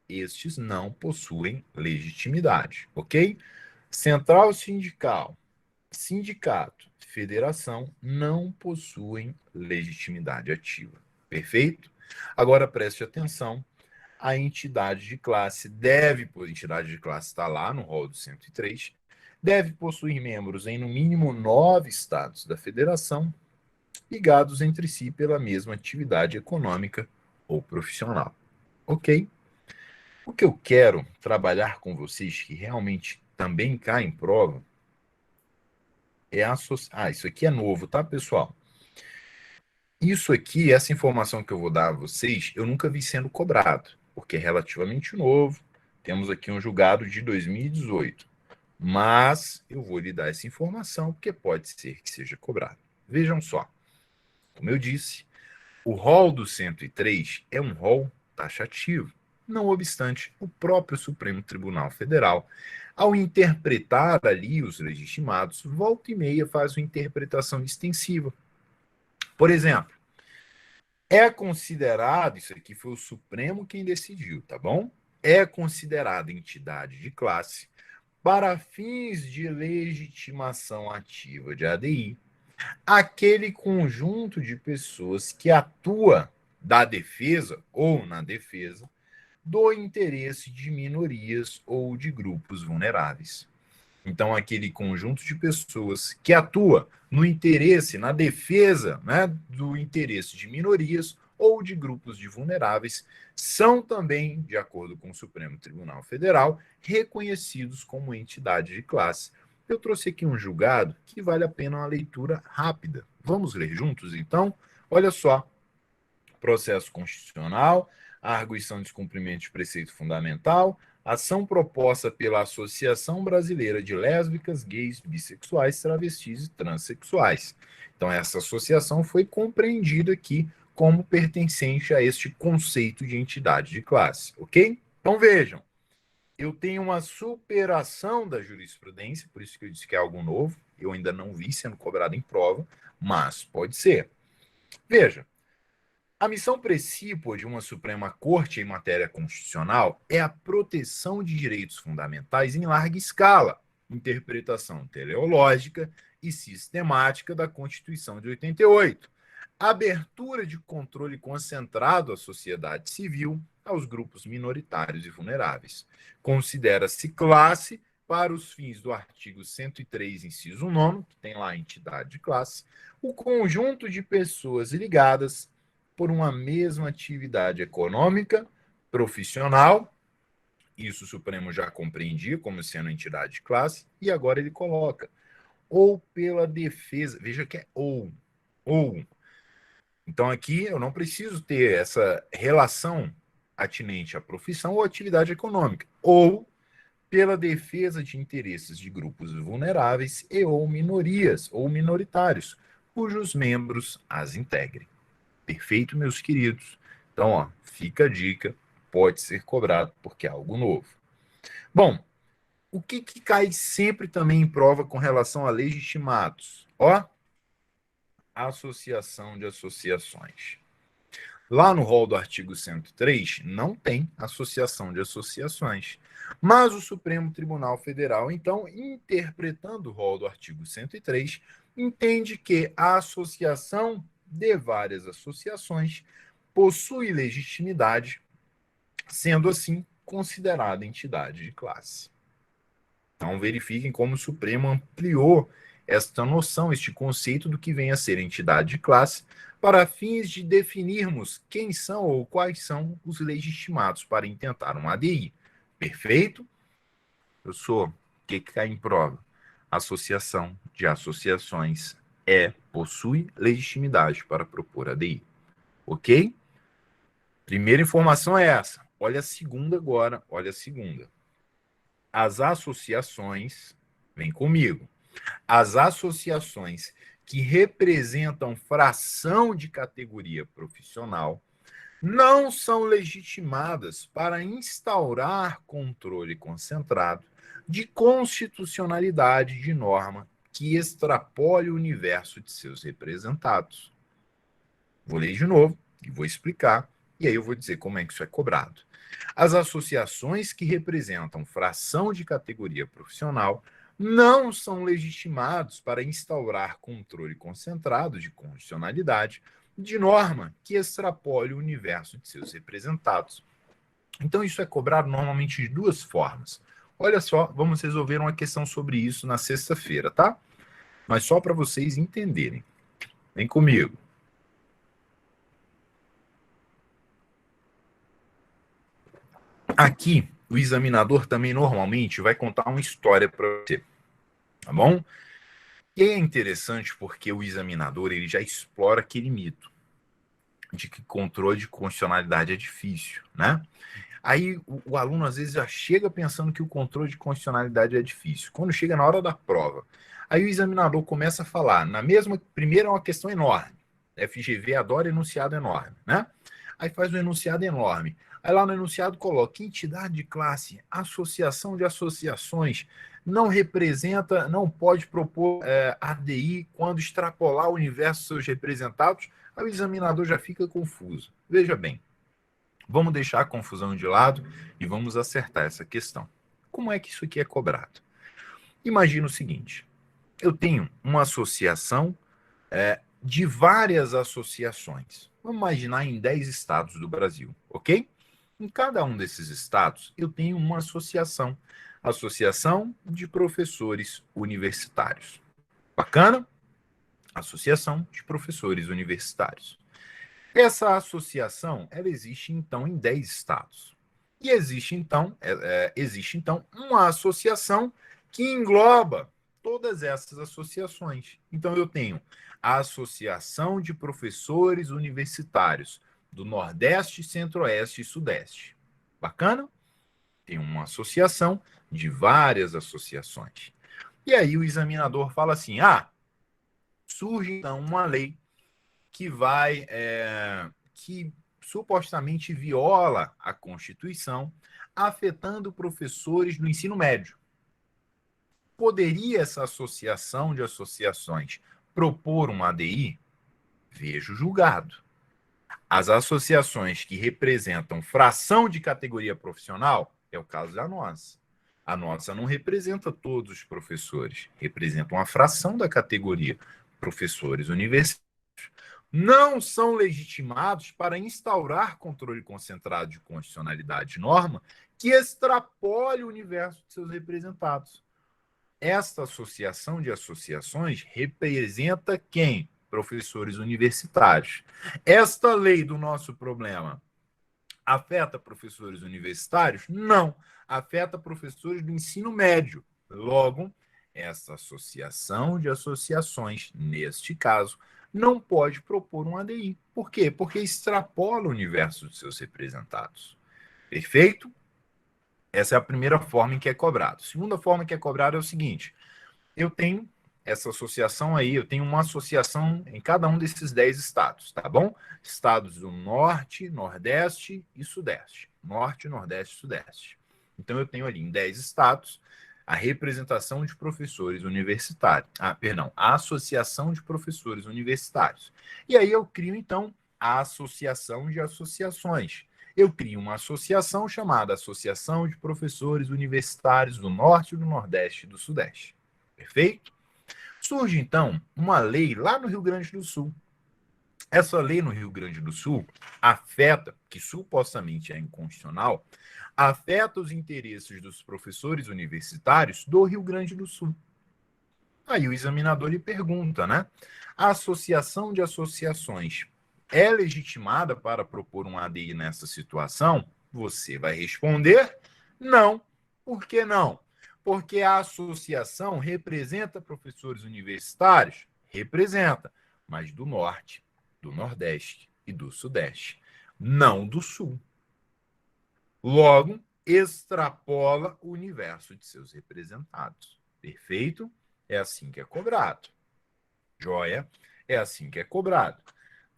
Estes não possuem legitimidade, ok? Central sindical, sindicato, federação não possuem legitimidade ativa. Perfeito? Agora preste atenção. A entidade de classe entidade de classe está lá no rol do 103, deve possuir membros em no mínimo 9 estados da federação, ligados entre si pela mesma atividade econômica ou profissional. Ok? O que eu quero trabalhar com vocês, que realmente também cai em prova, é associar. Isso aqui é novo, tá, pessoal? Isso aqui, essa informação que eu vou dar a vocês, eu nunca vi sendo cobrado, porque é relativamente novo. Temos aqui um julgado de 2018. Mas eu vou lhe dar essa informação, porque pode ser que seja cobrado. Vejam só. Como eu disse, o rol do 103 é um rol taxativo. Não obstante, o próprio Supremo Tribunal Federal, ao interpretar ali os legitimados, volta e meia faz uma interpretação extensiva. Por exemplo, é considerado, isso aqui foi o Supremo quem decidiu, tá bom? É considerada entidade de classe para fins de legitimação ativa de ADI aquele conjunto de pessoas que atua da defesa ou na defesa do interesse de minorias ou de grupos vulneráveis. Então, aquele conjunto de pessoas que atua no interesse, na defesa, né, do interesse de minorias ou de grupos de vulneráveis, são também, de acordo com o Supremo Tribunal Federal, reconhecidos como entidade de classe. Eu trouxe aqui um julgado que vale a pena uma leitura rápida. Vamos ler juntos, então? Olha só. Processo constitucional, arguição de descumprimento de preceito fundamental, ação proposta pela Associação Brasileira de Lésbicas, Gays, Bissexuais, Travestis e Transsexuais. Então, essa associação foi compreendida aqui como pertencente a este conceito de entidade de classe, ok? Então, vejam, eu tenho uma superação da jurisprudência, por isso que eu disse que é algo novo, eu ainda não vi sendo cobrado em prova, mas pode ser. Veja, a missão precípua de uma Suprema Corte em matéria constitucional é a proteção de direitos fundamentais em larga escala, interpretação teleológica e sistemática da Constituição de 88, abertura de controle concentrado à sociedade civil, aos grupos minoritários e vulneráveis. Considera-se classe, para os fins do artigo 103, inciso 9, que tem lá a entidade de classe, o conjunto de pessoas ligadas por uma mesma atividade econômica, profissional, isso o Supremo já compreendia como sendo entidade de classe, e agora ele coloca, ou pela defesa, veja que é ou. Então aqui eu não preciso ter essa relação atinente à profissão ou atividade econômica, ou pela defesa de interesses de grupos vulneráveis e ou minorias ou minoritários, cujos membros as integrem. Perfeito, meus queridos? Então, ó, fica a dica, pode ser cobrado porque é algo novo. Bom, o que cai sempre também em prova com relação a legitimados? Ó, associação de associações. Lá no rol do artigo 103, não tem associação de associações. Mas o Supremo Tribunal Federal, então, interpretando o rol do artigo 103, entende que a associação de várias associações possui legitimidade, sendo assim considerada entidade de classe. Então, verifiquem como o Supremo ampliou esta noção, este conceito do que vem a ser entidade de classe, para fins de definirmos quem são ou quais são os legitimados para intentar um ADI. Perfeito? Professor, o que cai em prova? Associação de associações possui legitimidade para propor ADI. Ok? Primeira informação é essa. Olha a segunda agora, olha a segunda. As associações, vem comigo, as associações que representam fração de categoria profissional não são legitimadas para instaurar controle concentrado de constitucionalidade de norma que extrapole o universo de seus representados. Vou ler de novo e vou explicar, e aí eu vou dizer como é que isso é cobrado. As associações que representam fração de categoria profissional não são legitimados para instaurar controle concentrado de constitucionalidade de norma que extrapole o universo de seus representados. Então, isso é cobrado normalmente de duas formas. Olha só, vamos resolver uma questão sobre isso na sexta-feira, tá? Mas só para vocês entenderem. Vem comigo. Aqui, o examinador também normalmente vai contar uma história para você, tá bom? E é interessante porque o examinador ele já explora aquele mito de que controle de constitucionalidade é difícil, né? Aí o aluno às vezes já chega pensando que o controle de constitucionalidade é difícil. Quando chega na hora da prova, aí o examinador começa a falar, na mesma, primeiro é uma questão enorme, FGV adora enunciado enorme, né? Aí faz um enunciado enorme. Aí lá no enunciado coloca entidade de classe, associação de associações, não representa, não pode propor ADI quando extrapolar o universo dos seus representados. Aí o examinador já fica confuso. Veja bem, vamos deixar a confusão de lado e vamos acertar essa questão. Como é que isso aqui é cobrado? Imagina o seguinte, eu tenho uma associação de várias associações. Vamos imaginar em 10 estados do Brasil, ok? Em cada um desses estados, eu tenho uma associação. Associação de professores universitários. Bacana? Associação de professores universitários. Essa associação, ela existe, então, em 10 estados. E existe, então, uma associação que engloba todas essas associações. Então, eu tenho a Associação de Professores Universitários do Nordeste, Centro-Oeste e Sudeste. Bacana? Tem uma associação de várias associações. E aí o examinador fala assim, surge então uma lei que supostamente viola a Constituição, afetando professores no ensino médio. Poderia essa associação de associações propor uma ADI? Veja o julgado. As associações que representam fração de categoria profissional, é o caso da nossa. A nossa não representa todos os professores, representa uma fração da categoria, professores universitários. Não são legitimados para instaurar controle concentrado de constitucionalidade de norma que extrapole o universo de seus representados. Esta associação de associações representa quem? Professores universitários. Esta lei do nosso problema afeta professores universitários? Não. Afeta professores do ensino médio. Logo, essa associação de associações, neste caso, não pode propor um ADI. Por quê? Porque extrapola o universo de seus representados. Perfeito? Essa é a primeira forma em que é cobrado. A segunda forma que é cobrado é o seguinte: eu tenho essa associação aí, eu tenho uma associação em cada um desses 10 estados, tá bom? Estados do Norte, Nordeste e Sudeste. Norte, Nordeste e Sudeste. Então, eu tenho ali em 10 estados a representação de professores universitários. A Associação de Professores Universitários. E aí eu crio, então, a Associação de Associações. Eu crio uma associação chamada Associação de Professores Universitários do Norte, do Nordeste e do Sudeste. Perfeito? Surge, então, uma lei lá no Rio Grande do Sul. Essa lei no Rio Grande do Sul afeta, que supostamente é inconstitucional, afeta os interesses dos professores universitários do Rio Grande do Sul. Aí o examinador lhe pergunta, né? A associação de associações é legitimada para propor um ADI nessa situação? Você vai responder não. Por que não? Porque a associação representa professores universitários? Representa, mas do Norte, do Nordeste e do Sudeste, não do Sul. Logo, extrapola o universo de seus representados. Perfeito? É assim que é cobrado. Joia? É assim que é cobrado.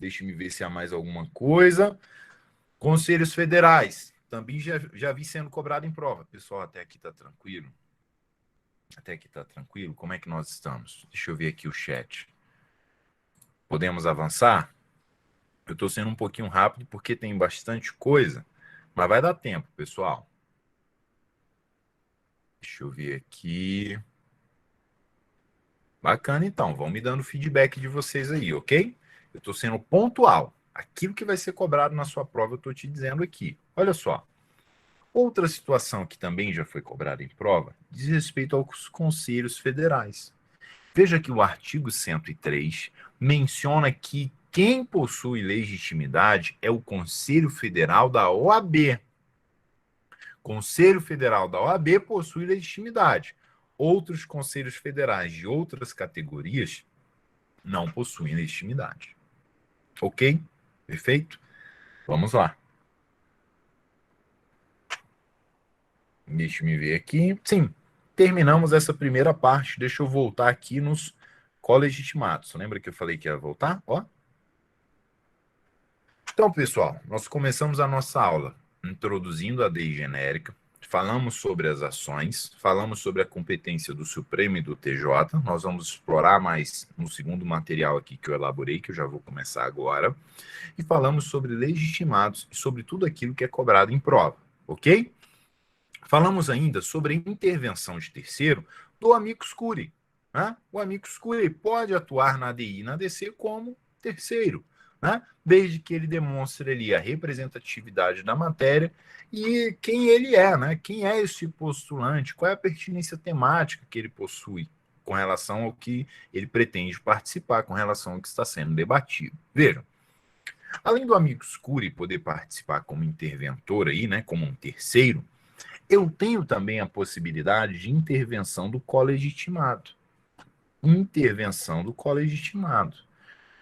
Deixa-me ver se há mais alguma coisa. Conselhos federais. Também já vi sendo cobrado em prova. Pessoal, até aqui está tranquilo? Até aqui está tranquilo? Como é que nós estamos? Deixa eu ver aqui o chat. Podemos avançar? Eu estou sendo um pouquinho rápido porque tem bastante coisa, mas vai dar tempo, pessoal. Deixa eu ver aqui. Bacana, então. Vão me dando feedback de vocês aí, ok? Eu estou sendo pontual. Aquilo que vai ser cobrado na sua prova, eu estou te dizendo aqui. Olha só. Outra situação que também já foi cobrada em prova diz respeito aos conselhos federais. Veja que o artigo 103 menciona que quem possui legitimidade é o Conselho Federal da OAB. Conselho Federal da OAB possui legitimidade. Outros conselhos federais de outras categorias não possuem legitimidade. Ok? Perfeito? Vamos lá. Deixa eu me ver aqui. Sim, terminamos essa primeira parte. Deixa eu voltar aqui nos colegitimados. Lembra que eu falei que ia voltar? Ó. Então, pessoal, nós começamos a nossa aula introduzindo a lei genérica, falamos sobre as ações, falamos sobre a competência do Supremo e do TJ. Nós vamos explorar mais no segundo material aqui que eu elaborei, que eu já vou começar agora. E falamos sobre legitimados e sobre tudo aquilo que é cobrado em prova, ok? Falamos ainda sobre a intervenção de terceiro do amicus curiae. Né? O amicus curiae pode atuar na ADI e na ADC como terceiro, né? Desde que ele demonstre ali a representatividade da matéria e quem ele é, né? Quem é esse postulante, qual é a pertinência temática que ele possui com relação ao que ele pretende participar, com relação ao que está sendo debatido. Vejam, além do amicus curiae poder participar como interventor aí, né, como um terceiro, eu tenho também a possibilidade de intervenção do colegitimado. Intervenção do colegitimado.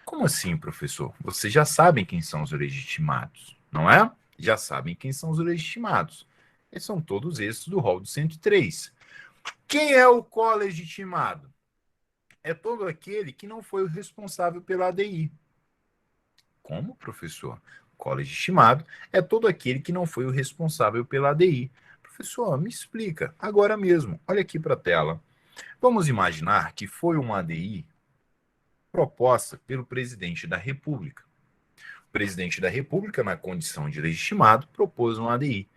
Como assim, professor? Vocês já sabem quem são os legitimados, não é? Já sabem quem são os legitimados. Eles são todos esses do rol do 103. Quem é o colegitimado? É todo aquele que não foi o responsável pela ADI. Como, professor? Colegitimado é todo aquele que não foi o responsável pela ADI. Professor, me explica, agora mesmo. Olha aqui para a tela. Vamos imaginar que foi uma ADI proposta pelo presidente da República. O presidente da República, na condição de legitimado, propôs uma ADI.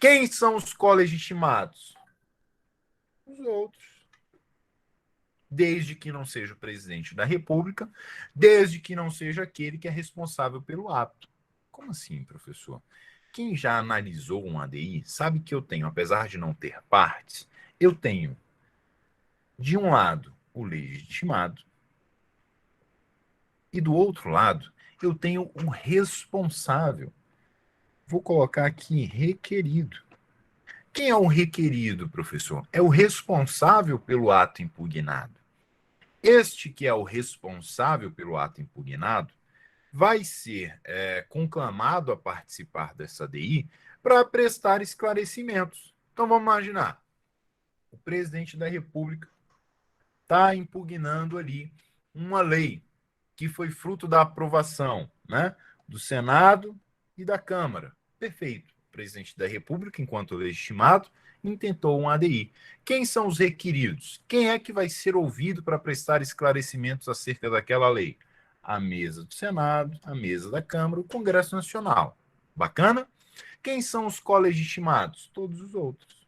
Quem são os colegitimados? Os outros. Desde que não seja o presidente da República, desde que não seja aquele que é responsável pelo ato. Como assim, professor? Quem já analisou um ADI sabe que eu tenho, apesar de não ter partes, eu tenho, de um lado, o legitimado, e do outro lado, eu tenho um responsável. Vou colocar aqui requerido. Quem é o requerido, professor? É o responsável pelo ato impugnado. Este que é o responsável pelo ato impugnado vai ser conclamado a participar dessa ADI para prestar esclarecimentos. Então vamos imaginar, o presidente da República está impugnando ali uma lei que foi fruto da aprovação, né, do Senado e da Câmara. Perfeito. O presidente da República, enquanto legitimado, intentou um ADI. Quem são os requeridos? Quem é que vai ser ouvido para prestar esclarecimentos acerca daquela lei? A mesa do Senado, a mesa da Câmara, o Congresso Nacional. Bacana? Quem são os colegitimados? Todos os outros.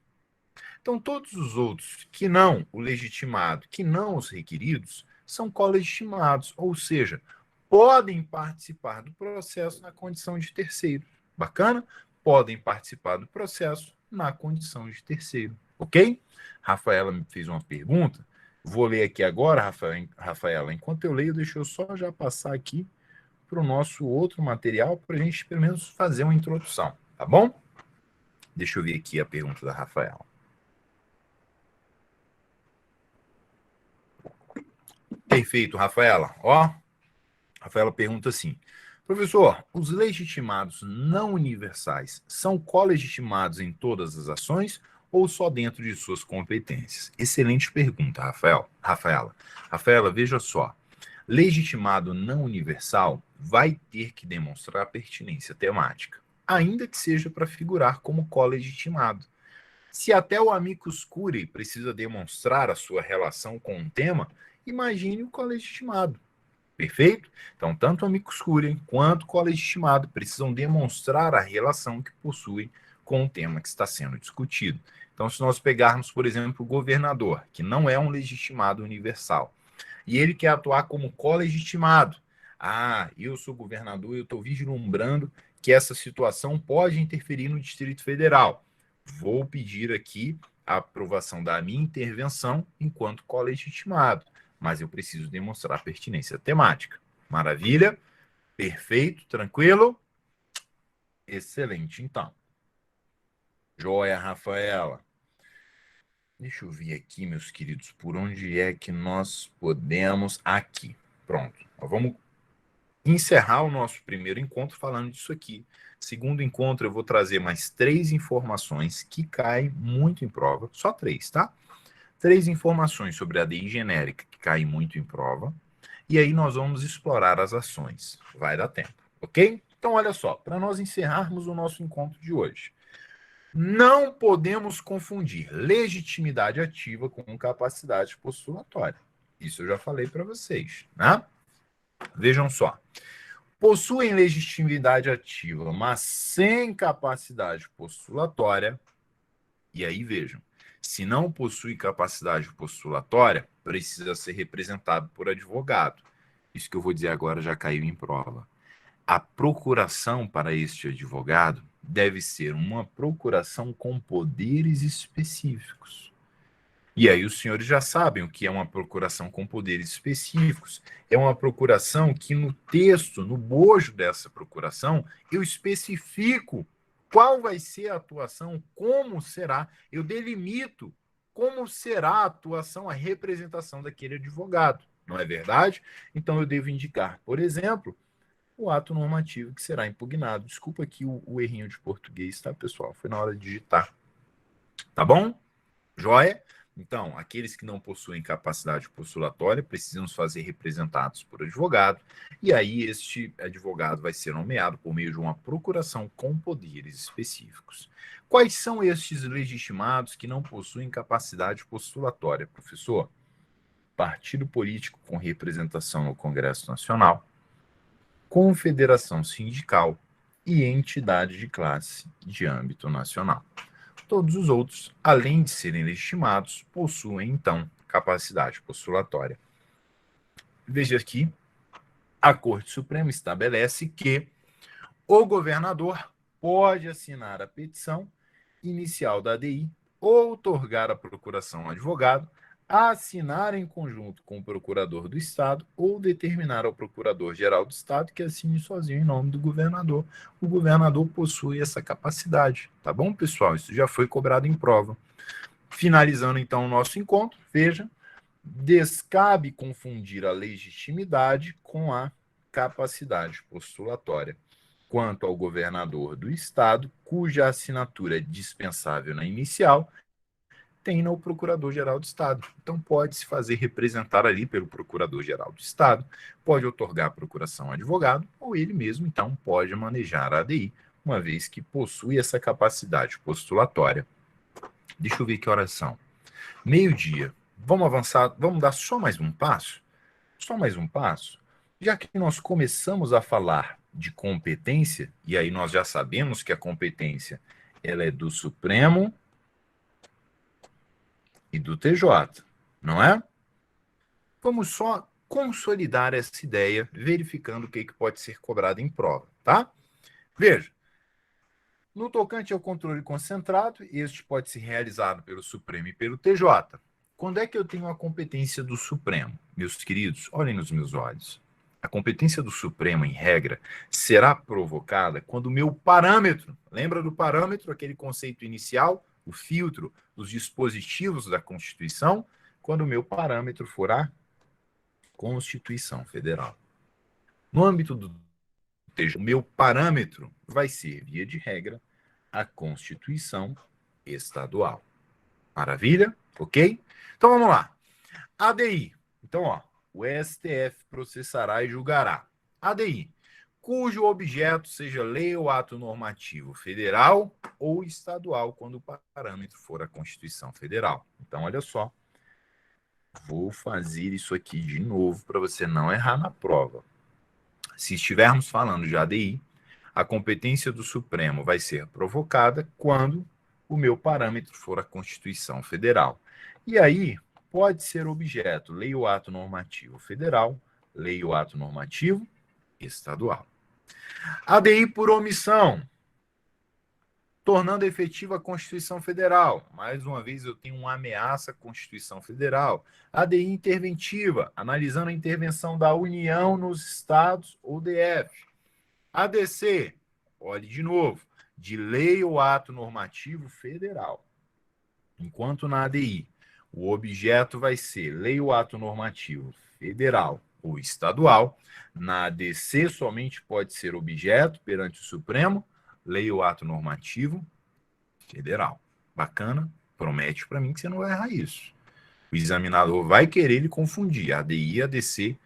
Então, todos os outros que não o legitimado, que não os requeridos, são colegitimados, ou seja, podem participar do processo na condição de terceiro. Bacana? Podem participar do processo na condição de terceiro. Ok? Rafaela me fez uma pergunta. Vou ler aqui agora, Rafaela. Enquanto eu leio, deixa eu só já passar aqui para o nosso outro material, para a gente pelo menos fazer uma introdução, tá bom? Deixa eu ver aqui a pergunta da Rafaela. Perfeito, Rafaela. Rafaela pergunta assim: professor, os legitimados não universais são colegitimados em todas as ações ou só dentro de suas competências? Excelente pergunta, Rafaela. Rafaela, veja só. Legitimado não universal vai ter que demonstrar pertinência temática, ainda que seja para figurar como colegitimado. Se até o amicus curiae precisa demonstrar a sua relação com o tema, imagine o colegitimado. Perfeito? Então, tanto o amicus curiae quanto o colegitimado precisam demonstrar a relação que possuem com o tema que está sendo discutido. Então, se nós pegarmos, por exemplo, o governador, que não é um legitimado universal, e ele quer atuar como colegitimado. Eu sou governador e eu estou vislumbrando que essa situação pode interferir no Distrito Federal. Vou pedir aqui a aprovação da minha intervenção enquanto colegitimado, mas eu preciso demonstrar pertinência temática. Maravilha? Perfeito? Tranquilo? Excelente, então. Joia, Rafaela. Deixa eu ver aqui, meus queridos, por onde é que nós podemos... Aqui, pronto. Vamos encerrar o nosso primeiro encontro falando disso aqui. Segundo encontro, eu vou trazer mais 3 informações que caem muito em prova. Só 3, tá? 3 informações sobre a ADI genérica que caem muito em prova. E aí nós vamos explorar as ações. Vai dar tempo, ok? Então, olha só, para nós encerrarmos o nosso encontro de hoje. Não podemos confundir legitimidade ativa com capacidade postulatória. Isso eu já falei para vocês, né? Vejam só. Possuem legitimidade ativa, mas sem capacidade postulatória. E aí vejam, se não possui capacidade postulatória, precisa ser representado por advogado. Isso que eu vou dizer agora já caiu em prova. A procuração para este advogado deve ser uma procuração com poderes específicos. E aí os senhores já sabem o que é uma procuração com poderes específicos. É uma procuração que no texto, no bojo dessa procuração, eu especifico qual vai ser a atuação, como será, eu delimito como será a atuação, a representação daquele advogado. Não é verdade? Então eu devo indicar, por exemplo, o ato normativo que será impugnado. Desculpa aqui o errinho de português, tá, pessoal? Foi na hora de digitar. Tá bom? Joia? Então, aqueles que não possuem capacidade postulatória precisam fazer representados por advogado, e aí este advogado vai ser nomeado por meio de uma procuração com poderes específicos. Quais são estes legitimados que não possuem capacidade postulatória, professor? Partido político com representação no Congresso Nacional, confederação sindical e entidade de classe de âmbito nacional. Todos os outros, além de serem legitimados, possuem, então, capacidade postulatória. Veja aqui, a Corte Suprema estabelece que o governador pode assinar a petição inicial da ADI, outorgar a procuração ao advogado, assinar em conjunto com o procurador do Estado ou determinar ao procurador-geral do Estado que assine sozinho em nome do governador. O governador possui essa capacidade, tá bom, pessoal? Isso já foi cobrado em prova. Finalizando, então, o nosso encontro, veja, descabe confundir a legitimidade com a capacidade postulatória. Quanto ao governador do Estado, cuja assinatura é dispensável na inicial, tem no Procurador-Geral do Estado. Então, pode se fazer representar ali pelo Procurador-Geral do Estado, pode otorgar a procuração ao advogado, ou ele mesmo, então, pode manejar a ADI, uma vez que possui essa capacidade postulatória. Deixa eu ver que horas são. Meio-dia. Vamos avançar, vamos dar só mais um passo? Só mais um passo? Já que nós começamos a falar de competência, e aí nós já sabemos que a competência ela é do Supremo e do TJ, não é? Vamos só consolidar essa ideia, verificando o que pode ser cobrado em prova, tá? Veja, no tocante ao controle concentrado, este pode ser realizado pelo Supremo e pelo TJ. Quando é que eu tenho a competência do Supremo? Meus queridos, olhem nos meus olhos. A competência do Supremo, em regra, será provocada quando o meu parâmetro, lembra do parâmetro, aquele conceito inicial, o filtro dos dispositivos da Constituição, quando o meu parâmetro for a Constituição Federal. No âmbito do TJ, o meu parâmetro vai ser, via de regra, a Constituição Estadual. Maravilha? Ok? Então vamos lá. ADI. Então, ó, o STF processará e julgará. ADI, cujo objeto seja lei ou ato normativo federal ou estadual, quando o parâmetro for a Constituição Federal. Então, olha só. Vou fazer isso aqui de novo para você não errar na prova. Se estivermos falando de ADI, a competência do Supremo vai ser provocada quando o meu parâmetro for a Constituição Federal. E aí pode ser objeto lei ou ato normativo federal, lei ou ato normativo estadual. ADI por omissão, tornando efetiva a Constituição Federal. Mais uma vez, eu tenho uma ameaça à Constituição Federal. ADI interventiva, analisando a intervenção da União nos estados ou DF. ADC, olhe de novo, de lei ou ato normativo federal. Enquanto na ADI, o objeto vai ser lei ou ato normativo federal ou estadual, na ADC somente pode ser objeto perante o Supremo, lei ou ato normativo federal. Bacana? Promete para mim que você não vai errar isso. O examinador vai querer lhe confundir ADI e ADC,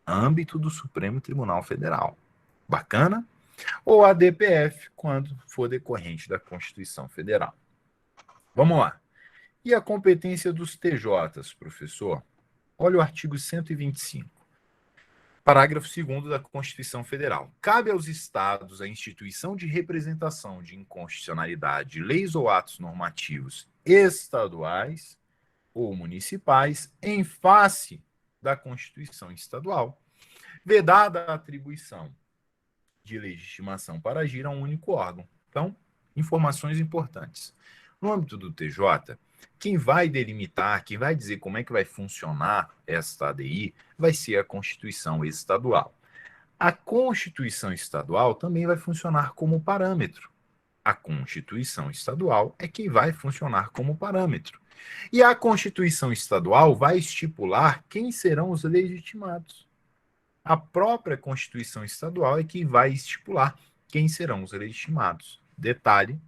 âmbito do Supremo Tribunal Federal. Bacana? Ou a DPF, quando for decorrente da Constituição Federal. Vamos lá. E a competência dos TJs, professor? Olha o artigo 125. Parágrafo 2º da Constituição Federal. Cabe aos estados a instituição de representação de inconstitucionalidade de leis ou atos normativos estaduais ou municipais em face da Constituição estadual, vedada a atribuição de legitimação para agir a um único órgão. Então, informações importantes. No âmbito do TJ, quem vai delimitar, quem vai dizer como é que vai funcionar esta ADI, vai ser a Constituição Estadual. A Constituição Estadual também vai funcionar como parâmetro. A Constituição Estadual é quem vai funcionar como parâmetro. E a Constituição Estadual vai estipular quem serão os legitimados. A própria Constituição Estadual é quem vai estipular quem serão os legitimados. Detalhe,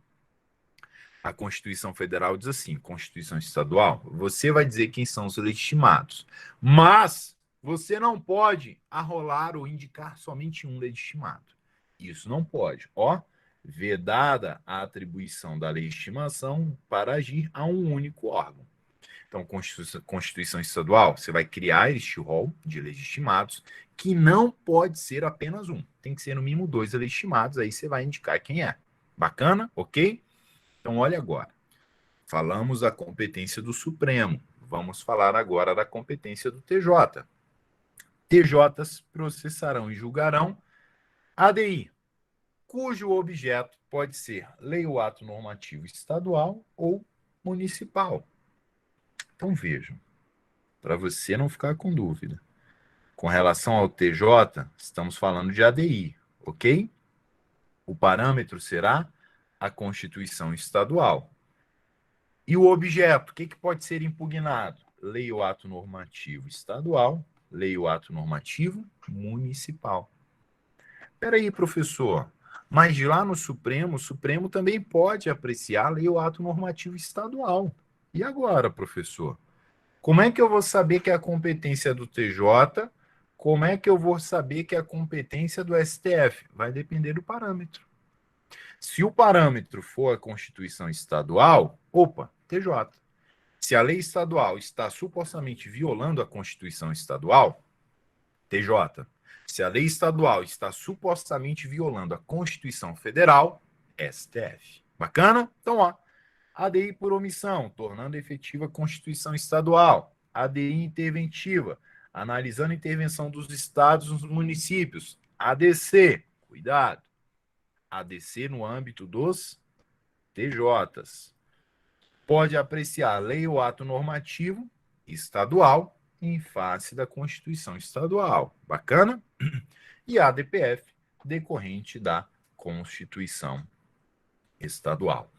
a Constituição Federal diz assim, Constituição Estadual, você vai dizer quem são os legitimados, mas você não pode arrolar ou indicar somente um legitimado. Isso não pode. Ó, vedada a atribuição da legitimação para agir a um único órgão. Então, Constituição Estadual, você vai criar este rol de legitimados, que não pode ser apenas um. Tem que ser no mínimo 2 legitimados, aí você vai indicar quem é. Bacana? Ok? Então, olha agora. Falamos da competência do Supremo. Vamos falar agora da competência do TJ. TJs processarão e julgarão ADI, cujo objeto pode ser lei ou ato normativo estadual ou municipal. Então, vejam, para você não ficar com dúvida. Com relação ao TJ, estamos falando de ADI, ok? O parâmetro será a Constituição Estadual. E o objeto, o que pode ser impugnado? Lei ou ato normativo estadual, lei ou ato normativo municipal. Espera aí, professor, mas de lá no Supremo, o Supremo também pode apreciar lei ou ato normativo estadual. E agora, professor? Como é que eu vou saber que é a competência do TJ? Como é que eu vou saber que é a competência do STF? Vai depender do parâmetro. Se o parâmetro for a Constituição Estadual, opa, TJ. Se a lei estadual está supostamente violando a Constituição estadual, TJ. Se a lei estadual está supostamente violando a Constituição Federal, STF. Bacana? Então, ó, ADI por omissão, tornando efetiva a Constituição Estadual. ADI interventiva, analisando a intervenção dos estados nos municípios. ADC, cuidado. ADC no âmbito dos TJs. Pode apreciar lei ou ato normativo estadual em face da Constituição Estadual. Bacana? E a ADPF, decorrente da Constituição Estadual.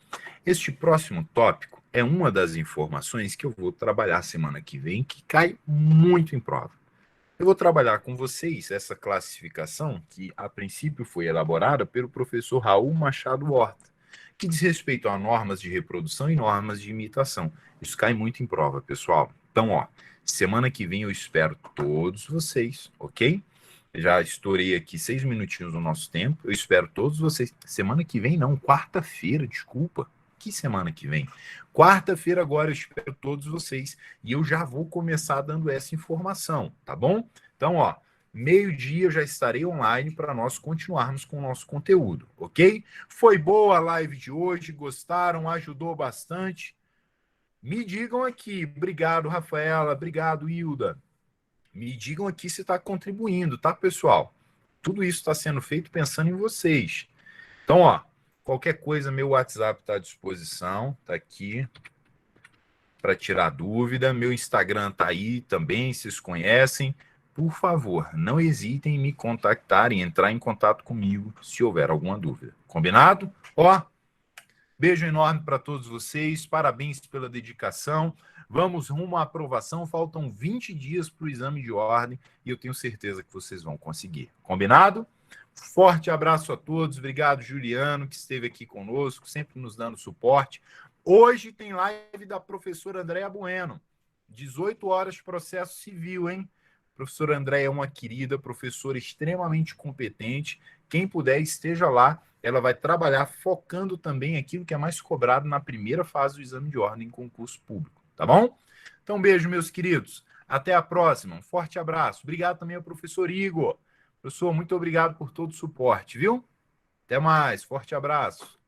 Este próximo tópico é uma das informações que eu vou trabalhar semana que vem, que cai muito em prova. Eu vou trabalhar com vocês essa classificação que, a princípio, foi elaborada pelo professor Raul Machado Horta, que diz respeito a normas de reprodução e normas de imitação. Isso cai muito em prova, pessoal. Então, ó, semana que vem eu espero todos vocês, ok? Já estourei aqui 6 minutinhos do nosso tempo. Eu espero todos vocês. Semana que vem, não, quarta-feira, desculpa. Que semana que vem? Quarta-feira agora eu espero todos vocês. E eu já vou começar dando essa informação, tá bom? Então, ó, meio-dia eu já estarei online para nós continuarmos com o nosso conteúdo, ok? Foi boa a live de hoje, gostaram, ajudou bastante? Me digam aqui. Obrigado, Rafaela. Obrigado, Hilda. Me digam aqui se está contribuindo, tá, pessoal? Tudo isso está sendo feito pensando em vocês. Então, ó, qualquer coisa, meu WhatsApp está à disposição, está aqui para tirar dúvida. Meu Instagram está aí também, vocês conhecem. Por favor, não hesitem em me contactar e entrar em contato comigo se houver alguma dúvida. Combinado? Ó, beijo enorme para todos vocês, parabéns pela dedicação. Vamos rumo à aprovação, faltam 20 dias para o exame de ordem e eu tenho certeza que vocês vão conseguir. Combinado? Forte abraço a todos, obrigado Juliano, que esteve aqui conosco, sempre nos dando suporte. Hoje tem live da professora Andréa Bueno, 18 horas de processo civil, hein? Professora Andréa é uma querida, professora extremamente competente, quem puder esteja lá, ela vai trabalhar focando também aquilo que é mais cobrado na primeira fase do exame de ordem em concurso público, tá bom? Então, beijo, meus queridos. Até a próxima. Um forte abraço. Obrigado também ao professor Igor. Professor, muito obrigado por todo o suporte, viu? Até mais. Forte abraço.